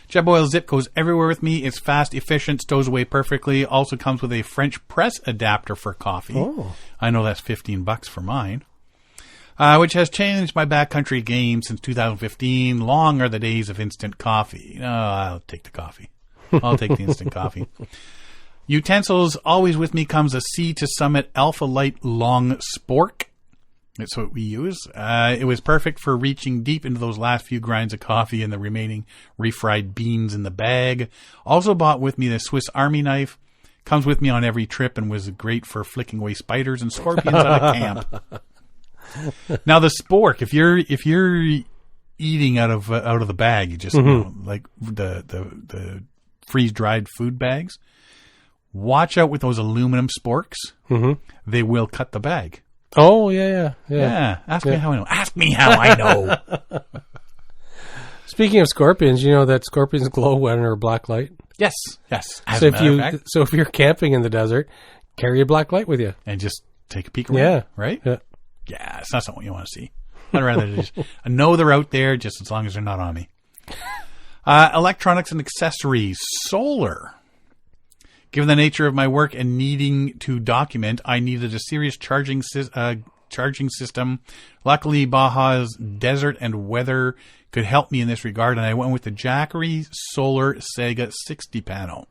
Jetboil Zip goes everywhere with me. It's fast, efficient, stows away perfectly. Also comes with a French press adapter for coffee. Oh. I know that's $15 for mine. Which has changed my backcountry game since 2015. Long are the days of instant coffee. I'll take the coffee. I'll take the instant coffee. Utensils, always with me comes a Sea to Summit Alpha Light Long Spork. That's what we use. It was perfect for reaching deep into those last few grinds of coffee and the remaining refried beans in the bag. Also bought with me the Swiss Army knife. Comes with me on every trip and was great for flicking away spiders and scorpions out of camp. Now the spork, if you're eating out of the bag, you just you know, like the freeze dried food bags. Watch out with those aluminum sporks. They will cut the bag. Oh yeah. Ask me how I know. Ask me how I know. Speaking of scorpions, you know that scorpions glow under black light? Yes. So if you're camping in the desert, carry a black light with you. And just take a peek around, Yeah. right? Yeah. Yeah, it's not something you want to see. I'd rather just know they're out there just as long as they're not on me. Electronics and accessories. Solar. Given the nature of my work and needing to document, I needed a serious charging system. Luckily, Baja's desert and weather could help me in this regard, and I went with the Jackery Solar Sega 60 panel.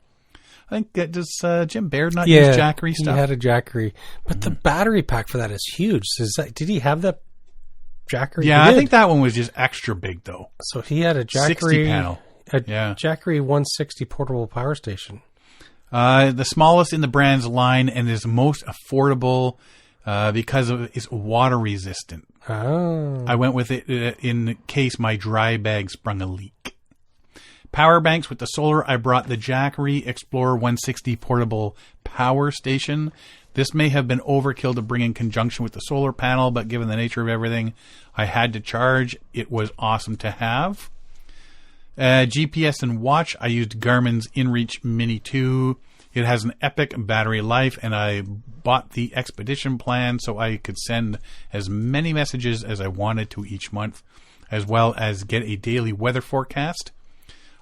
I think does Jim Baird not use Jackery stuff? He had a Jackery, but the battery pack for that is huge. Did he have that Jackery? Yeah, I think that one was just extra big though. So he had a Jackery 60 panel. Jackery 160 portable power station. The smallest in the brand's line and is most affordable because it's water resistant. Oh. I went with it in case my dry bag sprung a leak. Power banks with the solar, I brought the Jackery Explorer 160 portable power station. This may have been overkill to bring in conjunction with the solar panel, but given the nature of everything I had to charge, it was awesome to have. GPS and watch, I used Garmin's InReach Mini 2. It has an epic battery life, and I bought the Expedition plan so I could send as many messages as I wanted to each month, as well as get a daily weather forecast.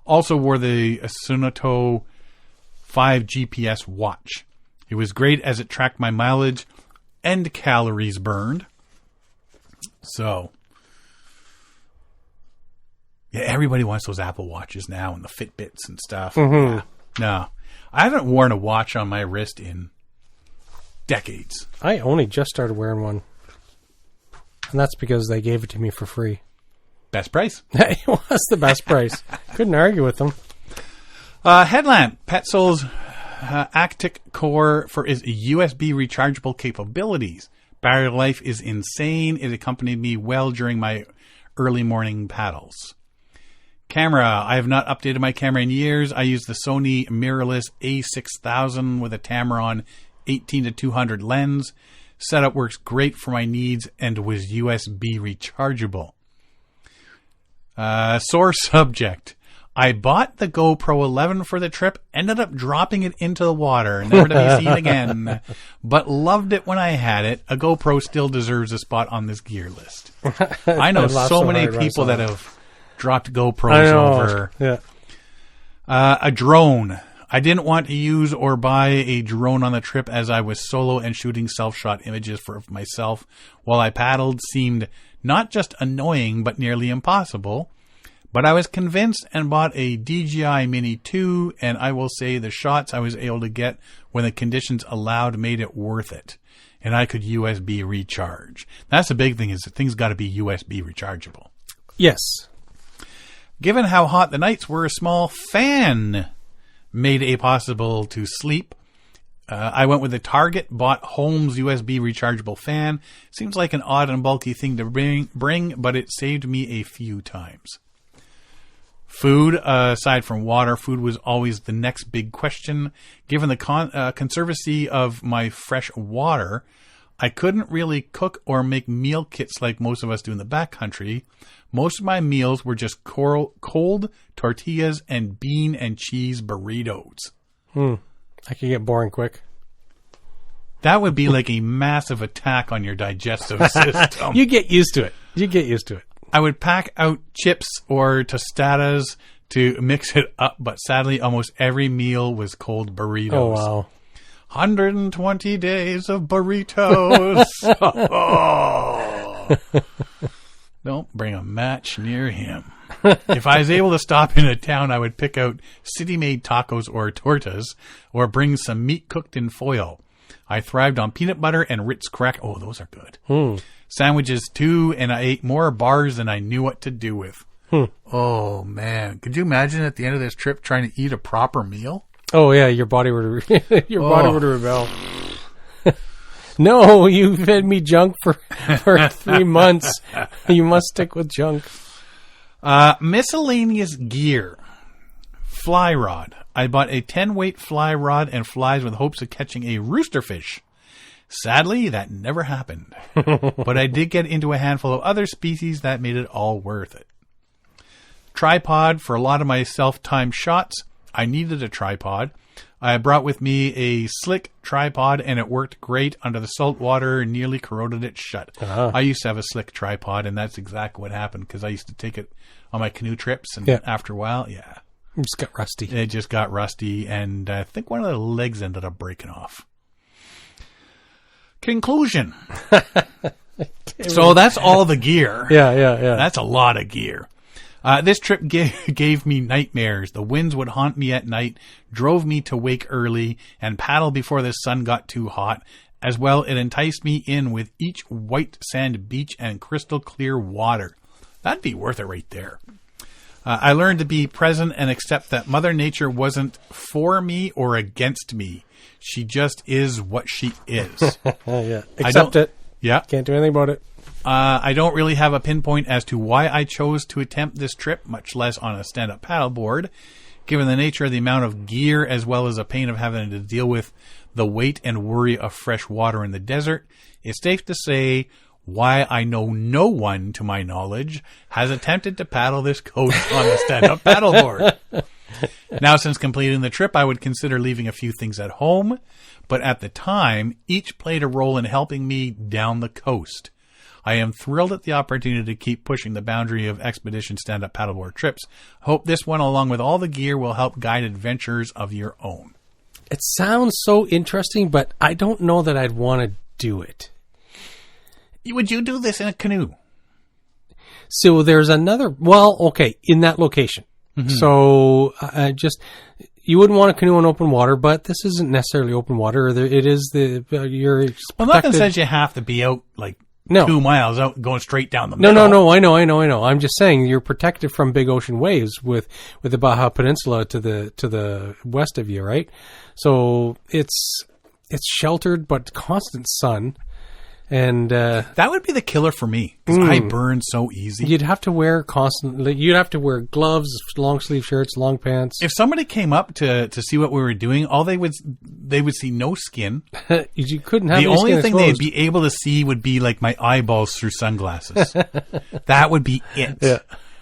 Also wore the Sunoto 5 GPS watch. It was great as it tracked my mileage and calories burned. So, yeah, everybody wants those Apple Watches now and the Fitbits and stuff. Mm-hmm. Yeah. No, I haven't worn a watch on my wrist in decades. I only just started wearing one. And that's because they gave it to me for free. Best price. It was the best price. Couldn't argue with them. Headlamp. Petzl's Actic Core for its USB rechargeable capabilities. Battery life is insane. It accompanied me well during my early morning paddles. Camera. I have not updated my camera in years. I use the Sony mirrorless A6000 with a Tamron 18-200 lens. Setup works great for my needs and was USB rechargeable. Sore subject. I bought the GoPro 11 for the trip, ended up dropping it into the water, never to be seen again, but loved it when I had it. A GoPro still deserves a spot on this gear list. I know so many people that have dropped GoPros over. Yeah. A drone. I didn't want to use or buy a drone on the trip as I was solo, and shooting self-shot images for myself while I paddled seemed not just annoying but nearly impossible. But I was convinced and bought a DJI Mini 2, and I will say the shots I was able to get when the conditions allowed made it worth it. And I could USB recharge. That's the big thing, is that things got to be USB rechargeable. Yes. Given how hot the nights were, a small fan made it possible to sleep. I went with the Target, bought Holmes USB rechargeable fan. Seems like an odd and bulky thing to bring, but it saved me a few times. Food, aside from water, food was always the next big question. Given the conservancy of my fresh water, I couldn't really cook or make meal kits like most of us do in the backcountry. Most of my meals were just cold tortillas and bean and cheese burritos. I could get boring quick. That would be like a massive attack on your digestive system. You get used to it. I would pack out chips or tostadas to mix it up, but sadly, almost every meal was cold burritos. Oh, wow. 120 days of burritos. Oh. Don't bring a match near him. If I was able to stop in a town, I would pick out city-made tacos or tortas, or bring some meat cooked in foil. I thrived on peanut butter and Ritz crack. Oh, those are good. Sandwiches too, and I ate more bars than I knew what to do with. Oh man, could you imagine at the end of this trip trying to eat a proper meal? Oh yeah, your body would body would rebel. No, you fed me junk for 3 months. You must stick with junk. Miscellaneous gear. Fly rod. I bought a 10-weight fly rod and flies with hopes of catching a roosterfish. Sadly, that never happened. But I did get into a handful of other species that made it all worth it. Tripod for a lot of my self-timed shots. I needed a tripod. I brought with me a slick tripod, and it worked great under the salt water and nearly corroded it shut. I used to have a slick tripod, and that's exactly what happened because I used to take it on my canoe trips, and after a while, it just got rusty. It just got rusty, and I think one of the legs ended up breaking off. Conclusion. So that's all the gear. Yeah. That's a lot of gear. This trip gave me nightmares. The winds would haunt me at night, drove me to wake early, and paddle before the sun got too hot. As well, it enticed me in with each white sand beach and crystal clear water. That'd be worth it right there. I learned to be present and accept that Mother Nature wasn't for me or against me. She just is what she is. Accept it. Yeah. Can't do anything about it. I don't really have a pinpoint as to why I chose to attempt this trip, much less on a stand-up paddleboard. Given the nature of the amount of gear as well as the pain of having to deal with the weight and worry of fresh water in the desert, it's safe to say why I know no one, to my knowledge, has attempted to paddle this coast on the stand-up paddleboard. Now, since completing the trip, I would consider leaving a few things at home, but at the time, each played a role in helping me down the coast. I am thrilled at the opportunity to keep pushing the boundary of expedition stand-up paddleboard trips. Hope this one, along with all the gear, will help guide adventures of your own. It sounds so interesting, but I don't know that I'd want to do it. Would you do this in a canoe? So there's another, in that location. Mm-hmm. So you wouldn't want a canoe in open water, but this isn't necessarily open water. It is Well, nothing says you have to be out 2 miles out going straight down the middle. No. I know. I'm just saying you're protected from big ocean waves with the Baja Peninsula to the west of you, right? So it's sheltered but constant sun. And that would be the killer for me because I burn so easy. You'd have to wear gloves, long sleeve shirts, long pants. If somebody came up to see what we were doing, all they would see no skin. You couldn't have the any only skin thing exposed. they'd be able to see would be like my eyeballs through sunglasses. That would be it. Yeah.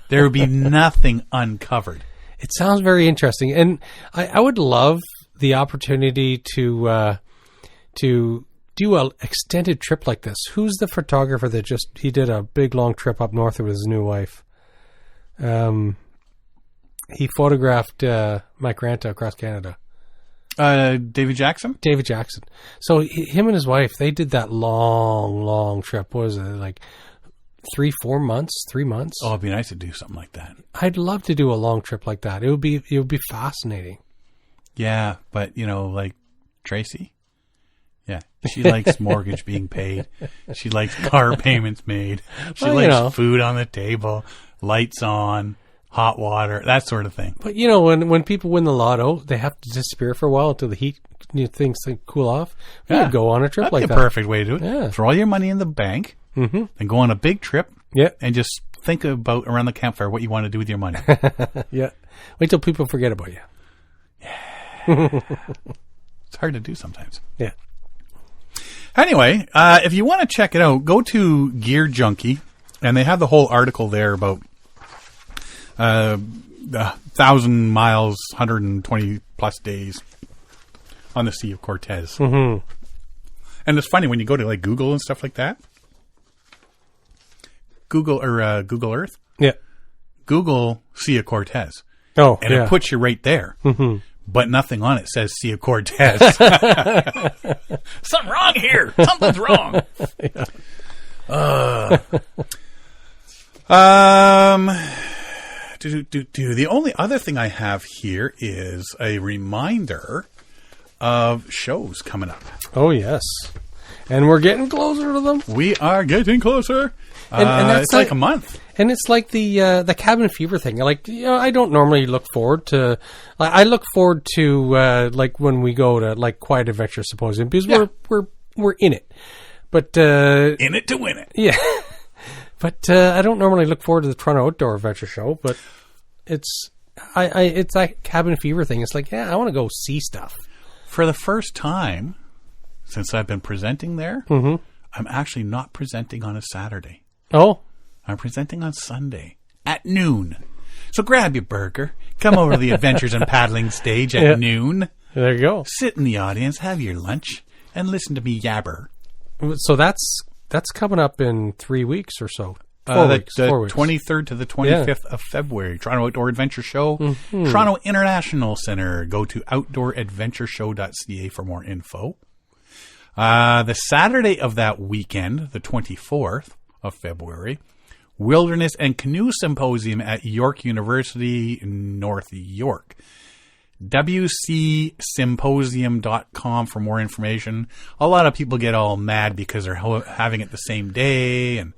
There would be nothing uncovered. It sounds very interesting, and I would love the opportunity to do an extended trip like this. Who's the photographer that he did a big long trip up north with his new wife? He photographed Mike Granta across Canada. David Jackson? David Jackson. So him and his wife, they did that long trip. What was it, like 3 months? Oh, it'd be nice to do something like that. I'd love to do a long trip like that. It would be fascinating. Yeah, but like Tracy? Yeah, she likes mortgage being paid. She likes car payments made. She likes food on the table, lights on, hot water, that sort of thing. But when people win the lotto, they have to disappear for a while until the heat things cool off. You could go on a trip like that. That'd be a perfect way to do it. Yeah. Throw all your money in the bank and go on a big trip. Yeah. And just think about around the campfire what you want to do with your money. Yeah. Wait till people forget about you. Yeah. It's hard to do sometimes. Yeah. Anyway, if you want to check it out, go to Gear Junkie, and they have the whole article there about 1,000 miles, 120 plus days on the Sea of Cortez. Mm-hmm. And it's funny when you go to Google and stuff like that. Google Earth. Yeah. Google Sea of Cortez. Oh, and it puts you right there. Mm-hmm. But nothing on it says Sea of Cortez. Something wrong here. Something's wrong. Yeah. The only other thing I have here is a reminder of shows coming up. Oh, yes. And we're getting closer to them. We are getting closer. And that's it's like a month. And it's like the cabin fever thing. I don't normally look forward to. I look forward to when we go to Quiet Adventure Symposium because we're in it. But in it to win it. Yeah. But I don't normally look forward to the Toronto Outdoor Adventure Show. But it's that cabin fever thing. It's I want to go see stuff. For the first time since I've been presenting there, I'm actually not presenting on a Saturday. Oh. I'm presenting on Sunday at noon. So grab your burger, come over to the Adventures in Paddling stage at noon. There you go. Sit in the audience, have your lunch, and listen to me yabber. So that's coming up in 3 weeks or so. 4 weeks. The 23rd to the 25th of February. Toronto Outdoor Adventure Show. Toronto International Centre. Go to outdooradventureshow.ca for more info. The Saturday of that weekend, the 24th of February, Wilderness and Canoe Symposium at York University, North York. WCSymposium.com for more information. A lot of people get all mad because they're having it the same day and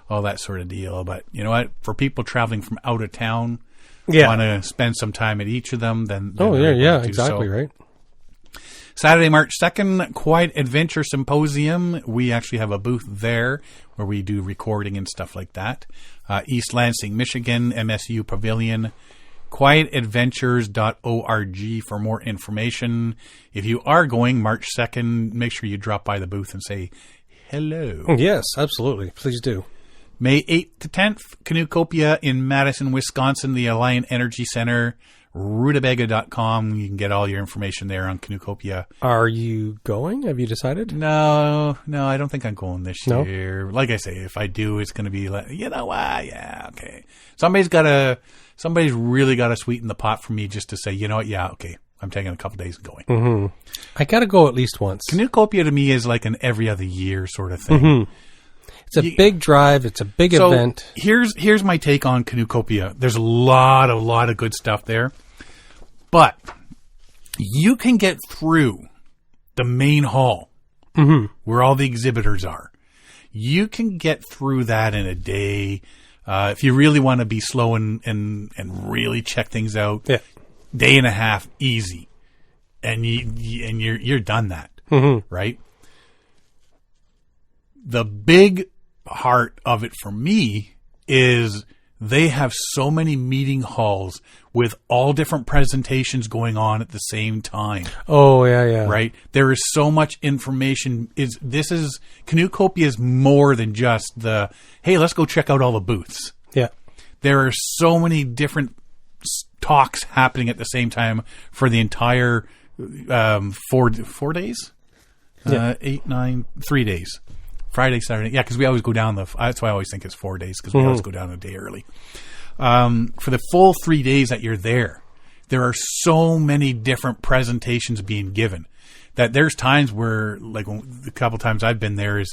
all that sort of deal. But you know what? For people traveling from out of town, want to spend some time at each of them, then exactly right. Saturday, March 2nd, Quiet Adventure Symposium. We actually have a booth there where we do recording and stuff like that. East Lansing, Michigan, MSU Pavilion. QuietAdventures.org for more information. If you are going March 2nd, make sure you drop by the booth and say hello. Yes, absolutely. Please do. May 8th to 10th, Canoecopia in Madison, Wisconsin, the Alliant Energy Center, rutabaga.com. You can get all your information there on Canoecopia. Are you going? Have you decided? No, I don't think I'm going this year. Like I say, if I do, it's going to be like, you know what? Yeah, okay. Somebody's really got to sweeten the pot for me just to say, you know what? Yeah, okay. I'm taking a couple days and going. Mm-hmm. I got to go at least once. Canoecopia to me is like an every other year sort of thing. Mm-hmm. It's a big drive. It's a big event. Here's my take on Canoecopia. There's a lot of good stuff there. But you can get through the main hall where all the exhibitors are. You can get through that in a day. If you really want to be slow and really check things out, day and a half, easy. And you're done that, right? The big heart of it for me is they have so many meeting halls with all different presentations going on at the same time. Oh, yeah. Right? There is so much information. Canoecopia is more than just the, hey, let's go check out all the booths. Yeah. There are so many different talks happening at the same time for the entire 4 days? 8, 9, 3 days. Friday, Saturday. Yeah, because we always go down that's why I always think it's 4 days, because we always go down a day early. For the full 3 days that you're there are so many different presentations being given that there's times where, like the couple times I've been there, is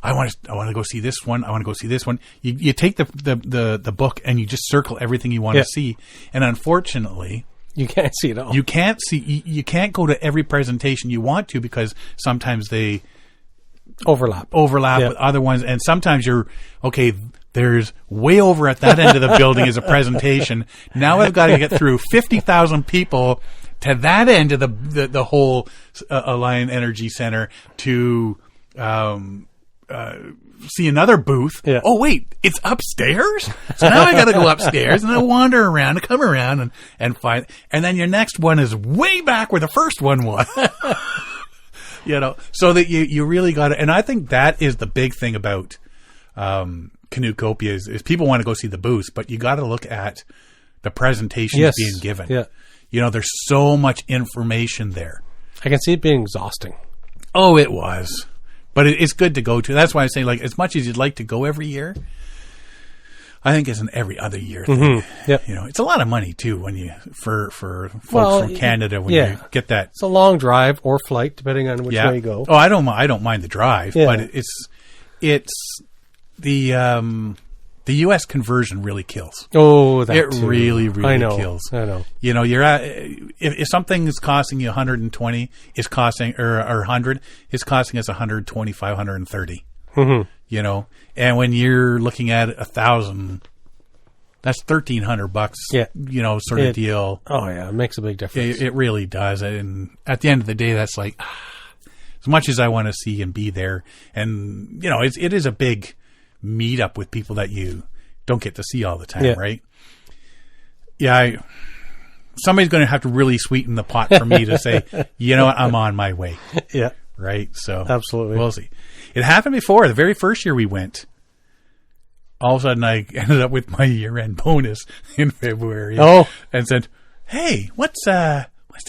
I want to go see this one. I want to go see this one. You take the book and you just circle everything you want to see. And unfortunately, you can't see it all. You can't go to every presentation you want to, because sometimes they overlap with other ones, and sometimes there's way over at that end of the building is a presentation. Now I've got to get through 50,000 people to that end of the whole Alliant Energy Center to see another booth. Yeah. Oh wait, it's upstairs? So now I got to go upstairs and I wander around and come around and find, and then your next one is way back where the first one was. So that you really got to, and I think that is the big thing about Canoecopia is people want to go see the booths, but you got to look at the presentations being given. Yeah. There's so much information there. I can see it being exhausting. Oh, it was. But it's good to go to. That's why I say, like, as much as you'd like to go every year, I think it's an every other year thing. Mm-hmm. Yep. It's a lot of money too when you for folks from Canada when you get that. It's a long drive or flight depending on which way you go. Oh, I don't mind the drive, but it's the US conversion really kills. Oh, that it too. Really kills. I know. You're at if something is costing you 120, is costing or 100, it's costing us 125, 130. Mm-hmm. And when you're looking at 1,000, that's $1,300. Yeah. Sort of deal. Oh yeah, it makes a big difference. It really does. And at the end of the day, that's like as much as I want to see and be there. And it is a big meetup with people that you don't get to see all the time, right? Yeah. Somebody's going to have to really sweeten the pot for me to say, you know what, I'm on my way. Yeah. Right. So absolutely, we'll see. It happened before. The very first year we went, all of a sudden I ended up with my year-end bonus in February. Oh. And said, hey, what's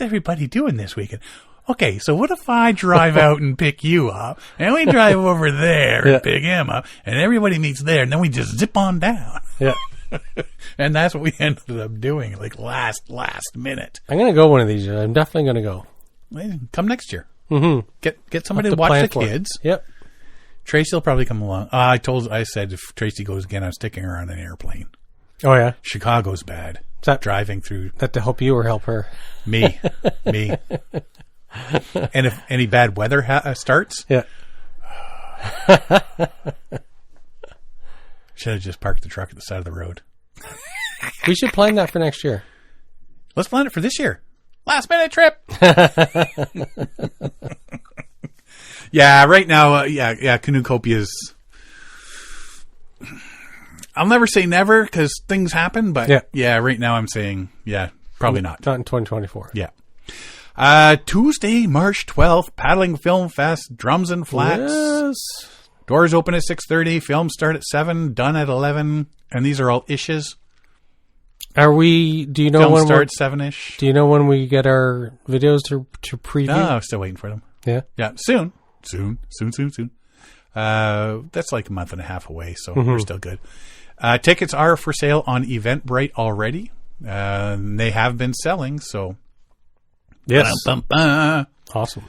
everybody doing this weekend? Okay, so what if I drive out and pick you up, and we drive over there and pick him up, and everybody meets there, and then we just zip on down. Yeah. And that's what we ended up doing, like last minute. I'm going to go one of these years. I'm definitely going to go. Well, come next year. Mm-hmm. Get somebody to watch the kids. Yep. Tracy will probably come along. I said if Tracy goes again, I'm sticking her on an airplane. Oh, yeah? Chicago's bad. Is that driving through? That to help you or help her? Me. And if any bad weather starts, yeah. Should have just parked the truck at the side of the road. We should plan that for next year. Let's plan it for this year. Last minute trip. Yeah, right now, Canoecopia's. I'll never say never because things happen, but yeah, right now I'm saying, probably not. Not in 2024. Yeah. Tuesday, March 12th, Paddling Film Fest, Drums and Flats. Yes. Doors open at 6:30, films start at 7, done at 11, and these are all ishes. Do you know Film when start 7-ish. Do you know when we get our videos to preview? No, I'm still waiting for them. Yeah? Yeah, soon. That's like a month and a half away, so we're still good. Tickets are for sale on Eventbrite already. They have been selling, so... Yes. Awesome.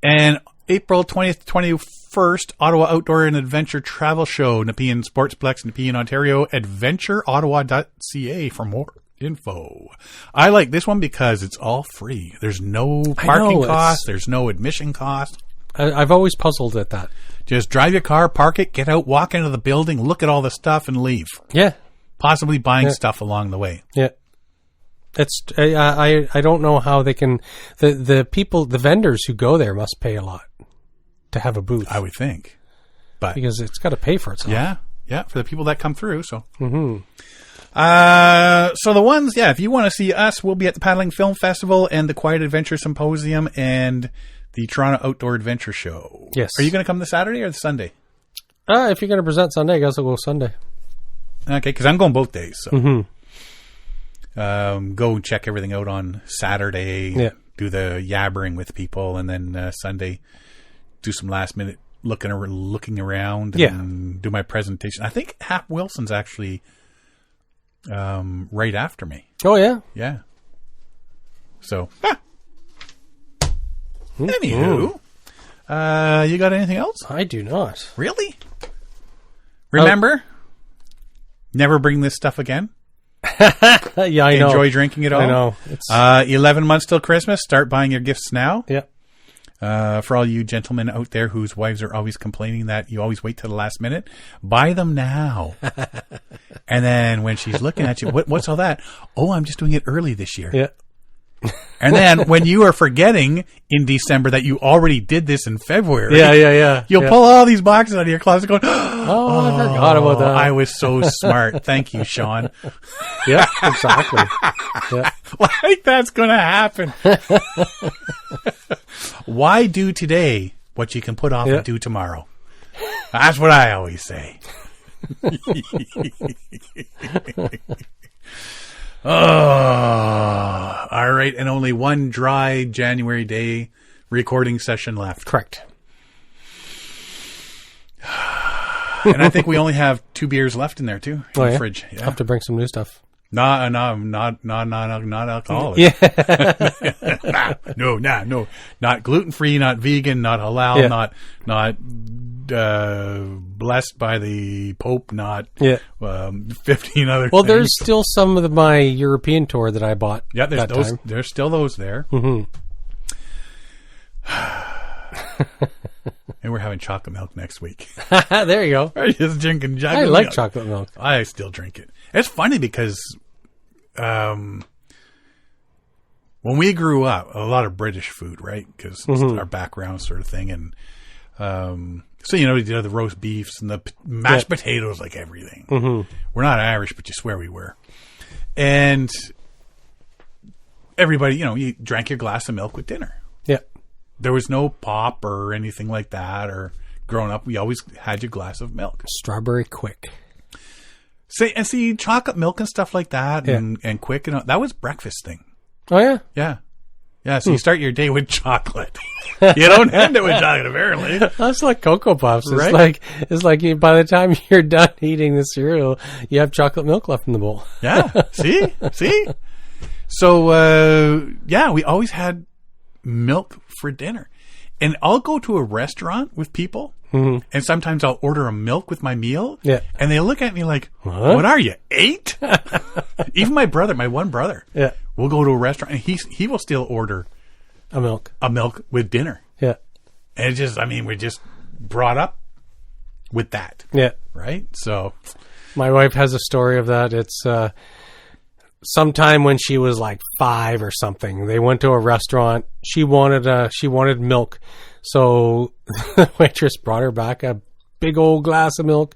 And April 20th, 21st, Ottawa Outdoor and Adventure Travel Show, Nepean Sportsplex, Nepean, Ontario, adventureottawa.ca for more info. I like this one because it's all free. There's no parking cost. There's no admission cost. I've always puzzled at that. Just drive your car, park it, get out, walk into the building, look at all the stuff, and leave. Yeah. Possibly buying stuff along the way. Yeah. It's I don't know how they can the people, the vendors who go there must pay a lot to have a booth. I would think, but because it's got to pay for itself. Yeah, for the people that come through. So, mm-hmm. So the ones, if you want to see us, we'll be at the Paddling Film Festival and the Quiet Adventure Symposium and the Toronto Outdoor Adventure Show. Yes. Are you going to come the Saturday or the Sunday? If you're going to present Sunday, I guess I'll go Sunday. Okay, because I'm going both days. So. Mm-hmm. Go check everything out on Saturday, do the yabbering with people, and then Sunday do some last minute looking around and do my presentation. I think Hap Wilson's actually right after me. Oh, yeah? Yeah. So, anywho, you got anything else? I do not. Really? Remember, never bring this stuff again. Yeah, I know. Enjoy drinking it all. I know. 11 months till Christmas. Start buying your gifts now. Yeah. For all you gentlemen out there whose wives are always complaining that you always wait till the last minute, buy them now. And then when she's looking at you, what's all that? Oh, I'm just doing it early this year. Yeah. And then when you are forgetting in December that you already did this in February, you'll pull all these boxes out of your closet going, I forgot about that. I was so smart. Thank you, Sean. Yeah, exactly. Yeah. Like that's going to happen. Why do today what you can put off and do tomorrow? That's what I always say. Oh, all right. And only one dry January day recording session left. Correct. And I think we only have 2 beers left in there too. In the fridge. Yeah. I'll have to bring some new stuff. Not alcoholic. Yeah. No. Not gluten-free, not vegan, not halal, not blessed by the Pope, not 15 other things. There's still some of my European tour that I bought. Yeah, there's still those there. Mm-hmm. And we're having chocolate milk next week. There you go. I'm just drinking chocolate milk. I like chocolate milk. I still drink it. It's funny because when we grew up, a lot of British food, right? Because it's our background sort of thing. And so, we did the roast beefs and the mashed potatoes, like everything. Mm-hmm. We're not Irish, but you swear we were. And everybody, you drank your glass of milk with dinner. Yeah. There was no pop or anything like that. Or growing up, we always had your glass of milk. Strawberry Quick. See, chocolate milk and stuff like that, and quick, and that was breakfast thing. Oh yeah, yeah. So you start your day with chocolate. You don't end it with chocolate, apparently. That's like Cocoa Puffs. Right? It's like by the time you're done eating the cereal, you have chocolate milk left in the bowl. Yeah. See. So we always had milk for dinner, and I'll go to a restaurant with people. Mm-hmm. And sometimes I'll order a milk with my meal. Yeah. And they look at me like, what are you, 8? Even my one brother. Yeah. We'll go to a restaurant and he will still order a milk with dinner. Yeah. And it's just, we're just brought up with that. Yeah. Right? So my wife has a story of that. It's sometime when she was like 5 or something. They went to a restaurant. She wanted milk. So the waitress brought her back a big old glass of milk.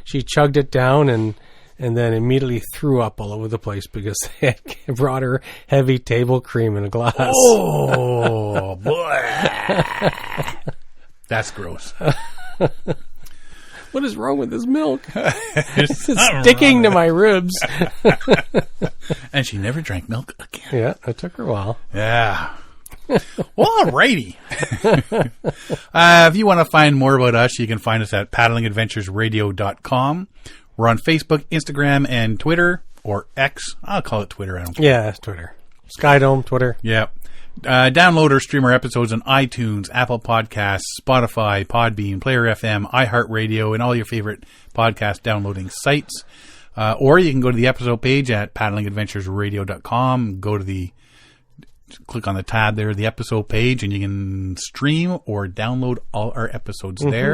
She chugged it down and then immediately threw up all over the place because they had brought her heavy table cream in a glass. Oh, boy. That's gross. What is wrong with this milk? It's sticking to my ribs. And she never drank milk again. Yeah, it took her a while. Yeah. Well, alrighty. If you want to find more about us, you can find us at paddlingadventuresradio.com. We're on Facebook, Instagram, and Twitter, or X. I'll call it Twitter. I don't care. Yeah, Twitter. Skydome, Twitter. Yeah. Download or stream our episodes on iTunes, Apple Podcasts, Spotify, Podbean, Player FM, iHeartRadio, and all your favorite podcast downloading sites. Or you can go to the episode page at paddlingadventuresradio.com. Click on the tab there, the episode page, and you can stream or download all our episodes there.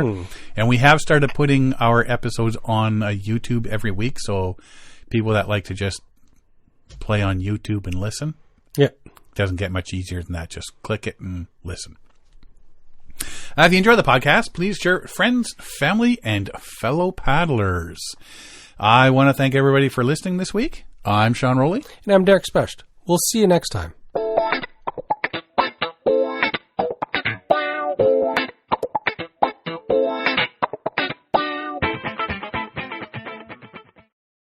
And we have started putting our episodes on YouTube every week, so people that like to just play on YouTube and listen. Yeah. Doesn't get much easier than that. Just click it and listen. If you enjoy the podcast, please share it with friends, family, and fellow paddlers. I want to thank everybody for listening this week. I'm Sean Rowley. And I'm Derek Specht. We'll see you next time.